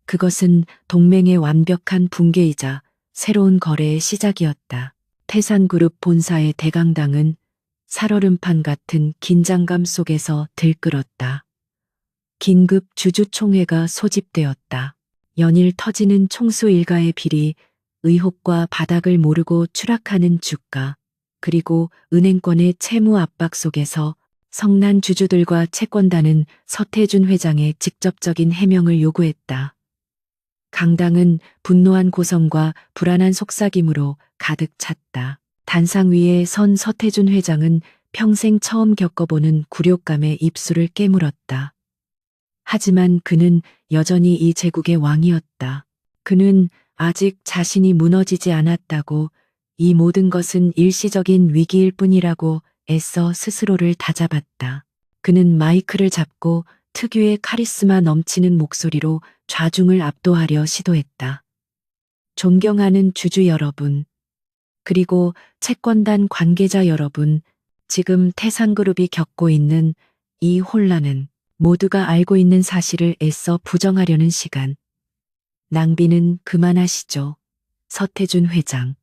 그것은 동맹의 완벽한 붕괴이자 새로운 거래의 시작이었다. 태산그룹 본사의 대강당은 살얼음판 같은 긴장감 속에서 들끓었다. 긴급 주주총회가 소집되었다. 연일 터지는 총수 일가의 비리, 의혹과 바닥을 모르고 추락하는 주가, 그리고 은행권의 채무 압박 속에서 성난 주주들과 채권단은 서태준 회장의 직접적인 해명을 요구했다. 강당은 분노한 고성과 불안한 속삭임으로 가득 찼다. 단상 위에 선 서태준 회장은 평생 처음 겪어보는 굴욕감에 입술을 깨물었다. 하지만 그는 여전히 이 제국의 왕이었다. 그는 아직 자신이 무너지지 않았다고, 이 모든 것은 일시적인 위기일 뿐이라고 애써 스스로를 다잡았다. 그는 마이크를 잡고 특유의 카리스마 넘치는 목소리로 좌중을 압도하려 시도했다. 존경하는 주주 여러분, 그리고 채권단 관계자 여러분, 지금 태산그룹이 겪고 있는 이 혼란은 모두가 알고 있는 사실을 애써 부정하려는 시간. 낭비는 그만하시죠. 서태준 회장.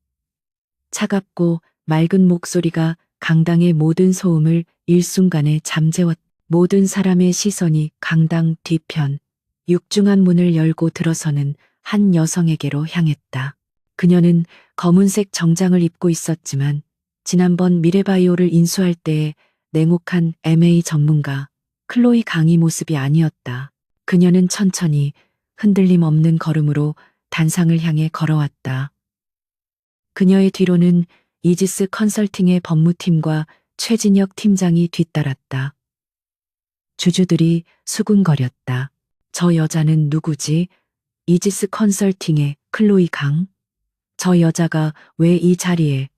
차갑고 맑은 목소리가 강당의 모든 소음을 일순간에 잠재웠다. 모든 사람의 시선이 강당 뒤편, 육중한 문을 열고 들어서는 한 여성에게로 향했다. 그녀는 검은색 정장을 입고 있었지만 지난번 미래바이오를 인수할 때의 냉혹한 M&A 전문가 클로이 강의 모습이 아니었다. 그녀는 천천히 흔들림 없는 걸음으로 단상을 향해 걸어왔다. 그녀의 뒤로는 이지스 컨설팅의 법무팀과 최진혁 팀장이 뒤따랐다. 주주들이 수군거렸다. 저 여자는 누구지? 이지스 컨설팅의 클로이 강? 저 여자가 왜 이 자리에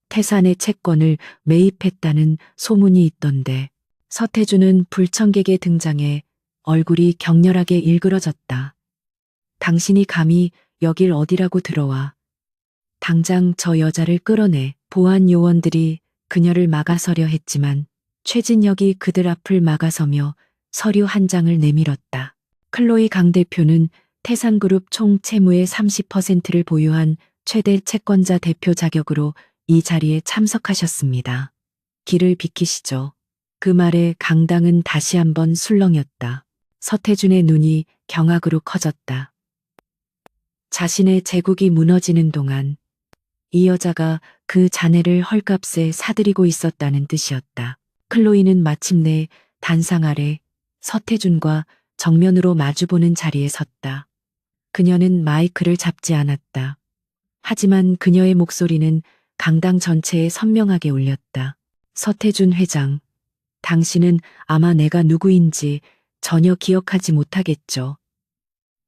태산의 채권을 매입했다는 소문이 있던데. 서태준은 불청객의 등장에 얼굴이 격렬하게 일그러졌다. 당신이 감히 여길 어디라고 들어와. 당장 저 여자를 끌어내. 보안 요원들이 그녀를 막아서려 했지만 최진혁이 그들 앞을 막아서며 서류 한 장을 내밀었다. 클로이 강 대표는 태산그룹 총 채무의 30%를 보유한 최대 채권자 대표 자격으로 이 자리에 참석하셨습니다. 길을 비키시죠. 그 말에 강당은 다시 한번 술렁였다. 서태준의 눈이 경악으로 커졌다. 자신의 제국이 무너지는 동안 이 여자가 그 자네를 헐값에 사들이고 있었다는 뜻이었다. 클로이는 마침내 단상 아래 서태준과 정면으로 마주보는 자리에 섰다. 그녀는 마이크를 잡지 않았다. 하지만 그녀의 목소리는 강당 전체에 선명하게 울렸다. 서태준 회장, 당신은 아마 내가 누구인지 전혀 기억하지 못하겠죠.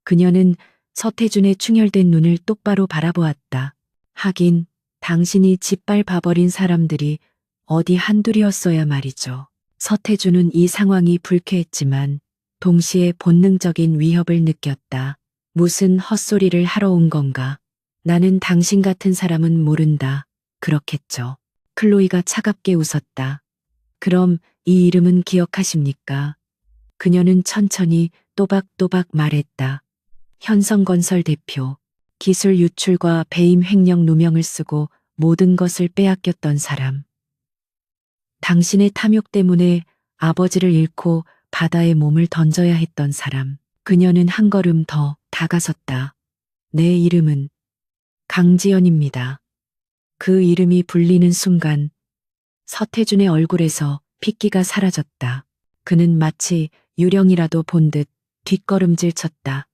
그녀는 서태준의 충혈된 눈을 똑바로 바라보았다. 하긴 당신이 짓밟아버린 사람들이 어디 한둘이었어야 말이죠. 서태준은 이 상황이 불쾌했지만 동시에 본능적인 위협을 느꼈다. 무슨 헛소리를 하러 온 건가? 나는 당신 같은 사람은 모른다. 그렇겠죠. 클로이가 차갑게 웃었다. 그럼 이 이름은 기억하십니까? 그녀는 천천히 또박또박 말했다. 현성건설 대표. 기술 유출과 배임 횡령 누명을 쓰고 모든 것을 빼앗겼던 사람. 당신의 탐욕 때문에 아버지를 잃고 바다에 몸을 던져야 했던 사람. 그녀는 한 걸음 더 다가섰다. 내 이름은 강지연입니다. 그 이름이 불리는 순간 서태준의 얼굴에서 핏기가 사라졌다. 그는 마치 유령이라도 본 듯 뒷걸음질 쳤다.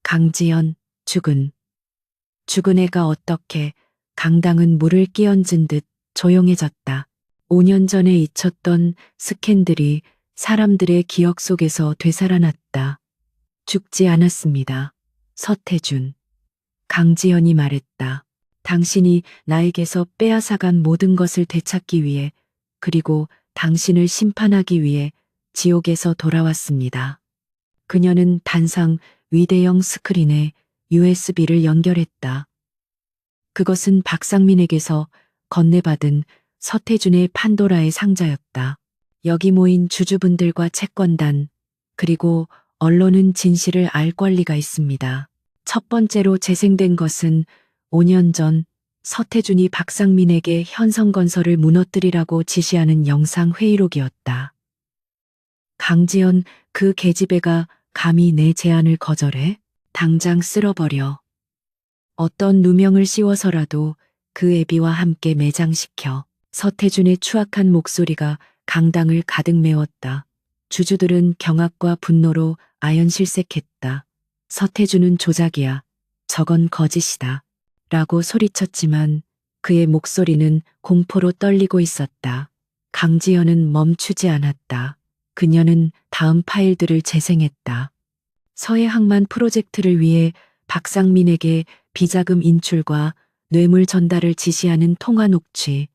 강지연, 죽은 애가 어떻게 강당은 물을 끼얹은 듯 조용해졌다. 5년 전에 잊혔던 스캔들이 사람들의 기억 속에서 되살아났다. 죽지 않았습니다. 서태준. 강지연이 말했다. 당신이 나에게서 빼앗아간 모든 것을 되찾기 위해 그리고 당신을 심판하기 위해 지옥에서 돌아왔습니다. 그녀는 단상 위대형 스크린에 USB를 연결했다. 그것은 박상민에게서 건네받은 서태준의 판도라의 상자였다. 여기 모인 주주분들과 채권단, 그리고 언론은 진실을 알 권리가 있습니다. 첫 번째로 재생된 것은 5년 전 서태준이 박상민에게 현성건설을 무너뜨리라고 지시하는 영상 회의록이었다. 강지연, 그 계집애가 감히 내 제안을 거절해? 당장 쓸어버려. 어떤 누명을 씌워서라도 그 애비와 함께 매장시켜. 서태준의 추악한 목소리가 강당을 가득 메웠다. 주주들은 경악과 분노로 아연실색했다. 서태준은 조작이야. 저건 거짓이다. 라고 소리쳤지만 그의 목소리는 공포로 떨리고 있었다. 강지연은 멈추지 않았다. 그녀는 다음 파일들을 재생했다. 서해항만 프로젝트를 위해 박상민에게 비자금 인출과 뇌물 전달을 지시하는 통화 녹취,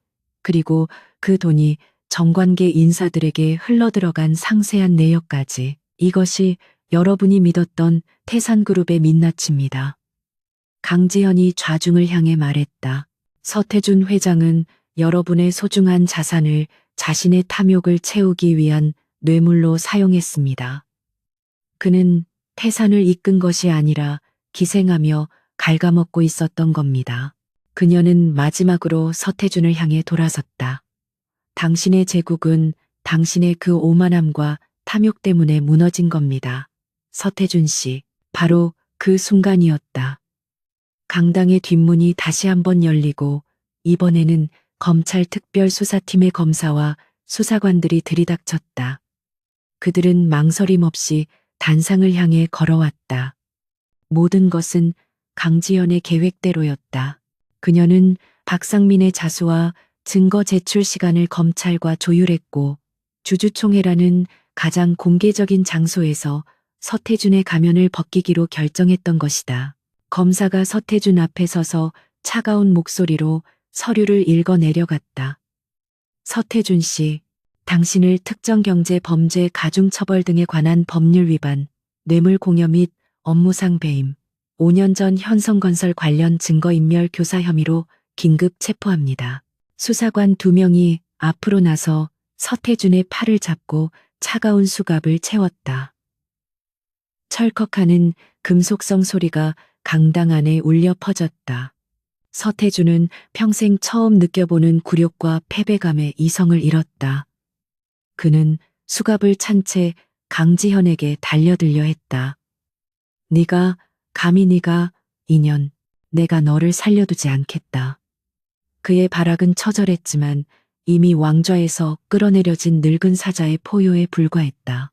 그리고 그 돈이 정관계 인사들에게 흘러들어간 상세한 내역까지. 이것이 여러분이 믿었던 태산그룹의 민낯입니다. 강지연이 좌중을 향해 말했다. 서태준 회장은 여러분의 소중한 자산을 자신의 탐욕을 채우기 위한 뇌물로 사용했습니다. 그는 태산을 이끈 것이 아니라 기생하며 갉아먹고 있었던 겁니다. 그녀는 마지막으로 서태준을 향해 돌아섰다. 당신의 제국은 당신의 그 오만함과 탐욕 때문에 무너진 겁니다. 서태준 씨, 바로 그 순간이었다. 강당의 뒷문이 다시 한번 열리고 이번에는 검찰 특별수사팀의 검사와 수사관들이 들이닥쳤다. 그들은 망설임 없이 단상을 향해 걸어왔다. 모든 것은 강지연의 계획대로였다. 그녀는 박상민의 자수와 증거 제출 시간을 검찰과 조율했고 주주총회라는 가장 공개적인 장소에서 서태준의 가면을 벗기기로 결정했던 것이다. 검사가 서태준 앞에 서서 차가운 목소리로 서류를 읽어 내려갔다. 서태준 씨, 당신을 특정경제 범죄 가중처벌 등에 관한 법률 위반, 뇌물 공여 및 업무상 배임, 5년 전 현성건설 관련 증거인멸 교사 혐의로 긴급 체포합니다. 수사관 2명이 앞으로 나서 서태준의 팔을 잡고 차가운 수갑을 채웠다. 철컥하는 금속성 소리가 강당 안에 울려 퍼졌다. 서태준은 평생 처음 느껴보는 굴욕과 패배감에 이성을 잃었다. 그는 수갑을 찬 채 강지현에게 달려들려 했다. 감히 네가, 인연, 내가 너를 살려두지 않겠다. 그의 발악은 처절했지만 이미 왕좌에서 끌어내려진 늙은 사자의 포효에 불과했다.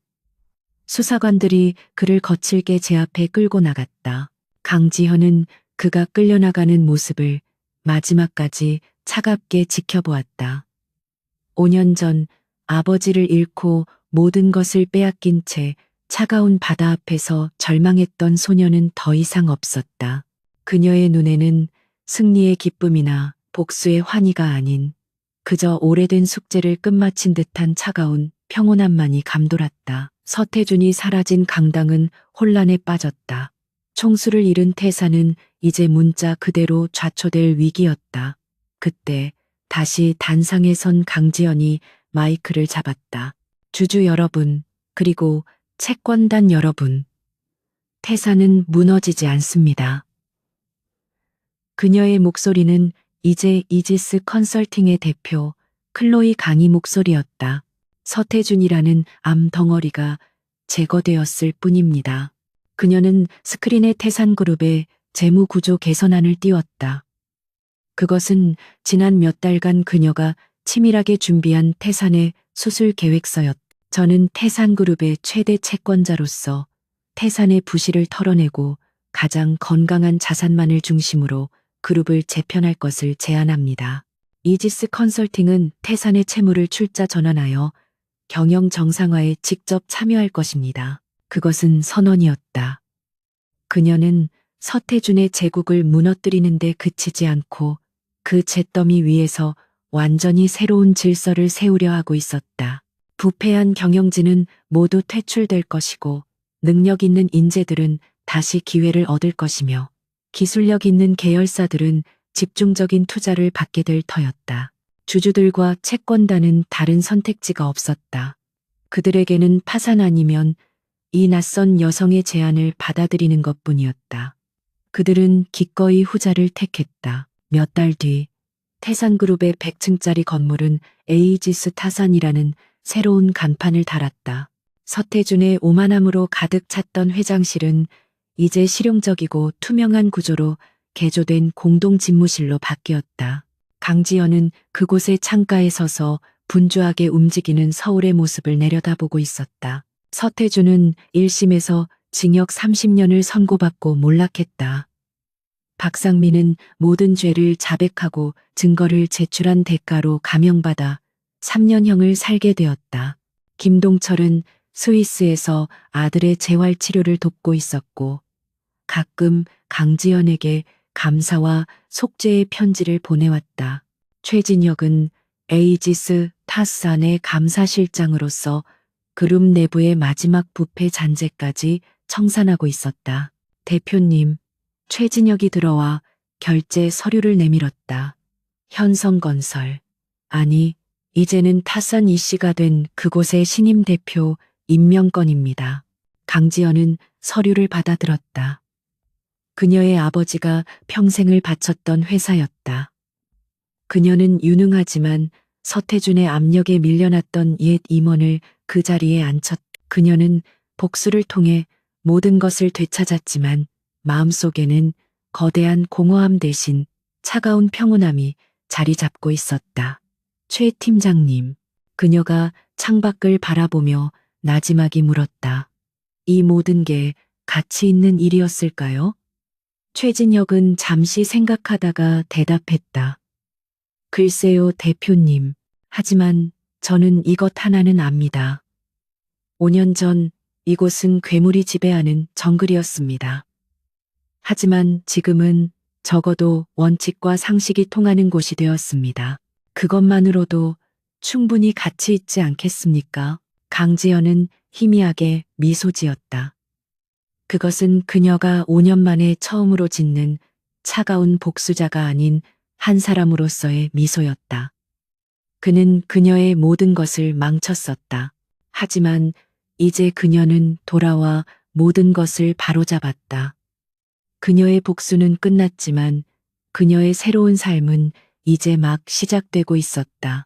수사관들이 그를 거칠게 제 앞에 끌고 나갔다. 강지현은 그가 끌려나가는 모습을 마지막까지 차갑게 지켜보았다. 5년 전 아버지를 잃고 모든 것을 빼앗긴 채 차가운 바다 앞에서 절망했던 소녀는 더 이상 없었다. 그녀의 눈에는 승리의 기쁨이나 복수의 환희가 아닌 그저 오래된 숙제를 끝마친 듯한 차가운 평온함만이 감돌았다. 서태준이 사라진 강당은 혼란에 빠졌다. 총수를 잃은 태사는 이제 문자 그대로 좌초될 위기였다. 그때 다시 단상에 선 강지연이 마이크를 잡았다. 주주 여러분, 그리고 채권단 여러분. 태사는 무너지지 않습니다. 그녀의 목소리는 이제 이지스 컨설팅의 대표 클로이 강희 목소리였다. 서태준이라는 암 덩어리가 제거되었을 뿐입니다. 그녀는 스크린의 태산그룹의 재무구조 개선안을 띄웠다. 그것은 지난 몇 달간 그녀가 치밀하게 준비한 태산의 수술 계획서였다. 저는 태산그룹의 최대 채권자로서 태산의 부실을 털어내고 가장 건강한 자산만을 중심으로 그룹을 재편할 것을 제안합니다. 이지스 컨설팅은 태산의 채무를 출자 전환하여 경영 정상화에 직접 참여할 것입니다. 그것은 선언이었다. 그녀는 서태준의 제국을 무너뜨리는 데 그치지 않고 그 잿더미 위에서 완전히 새로운 질서를 세우려 하고 있었다. 부패한 경영진은 모두 퇴출될 것이고 능력 있는 인재들은 다시 기회를 얻을 것이며 기술력 있는 계열사들은 집중적인 투자를 받게 될 터였다. 주주들과 채권단은 다른 선택지가 없었다. 그들에게는 파산 아니면 이 낯선 여성의 제안을 받아들이는 것뿐이었다. 그들은 기꺼이 후자를 택했다. 몇 달 뒤 태산그룹의 100층짜리 건물은 에이지스 타산이라는 새로운 간판을 달았다. 서태준의 오만함으로 가득 찼던 회장실은 이제 실용적이고 투명한 구조로 개조된 공동 집무실로 바뀌었다. 강지연은 그곳의 창가에 서서 분주하게 움직이는 서울의 모습을 내려다보고 있었다. 서태준은 1심에서 징역 30년을 선고받고 몰락했다. 박상민은 모든 죄를 자백하고 증거를 제출한 대가로 감형받아 3년형을 살게 되었다. 김동철은 스위스에서 아들의 재활치료를 돕고 있었고 가끔 강지연에게 감사와 속죄의 편지를 보내왔다. 최진혁은 에이지스 타스안의 감사실장으로서 그룹 내부의 마지막 부패 잔재까지 청산하고 있었다. 대표님, 최진혁이 들어와 결제 서류를 내밀었다. 현성건설. 아니, 이제는 타산 이씨가 된 그곳의 신임 대표 임명건입니다. 강지연은 서류를 받아들었다. 그녀의 아버지가 평생을 바쳤던 회사였다. 그녀는 유능하지만 서태준의 압력에 밀려났던 옛 임원을 그 자리에 앉혔다. 그녀는 복수를 통해 모든 것을 되찾았지만 마음속에는 거대한 공허함 대신 차가운 평온함이 자리 잡고 있었다. 최 팀장님, 그녀가 창밖을 바라보며 나지막이 물었다. 이 모든 게 가치 있는 일이었을까요? 최진혁은 잠시 생각하다가 대답했다. 글쎄요, 대표님. 하지만 저는 이것 하나는 압니다. 5년 전 이곳은 괴물이 지배하는 정글이었습니다. 하지만 지금은 적어도 원칙과 상식이 통하는 곳이 되었습니다. 그것만으로도 충분히 가치 있지 않겠습니까? 강지연은 희미하게 미소 지었다. 그것은 그녀가 5년 만에 처음으로 짓는 차가운 복수자가 아닌 한 사람으로서의 미소였다. 그는 그녀의 모든 것을 망쳤었다. 하지만 이제 그녀는 돌아와 모든 것을 바로잡았다. 그녀의 복수는 끝났지만 그녀의 새로운 삶은 이제 막 시작되고 있었다.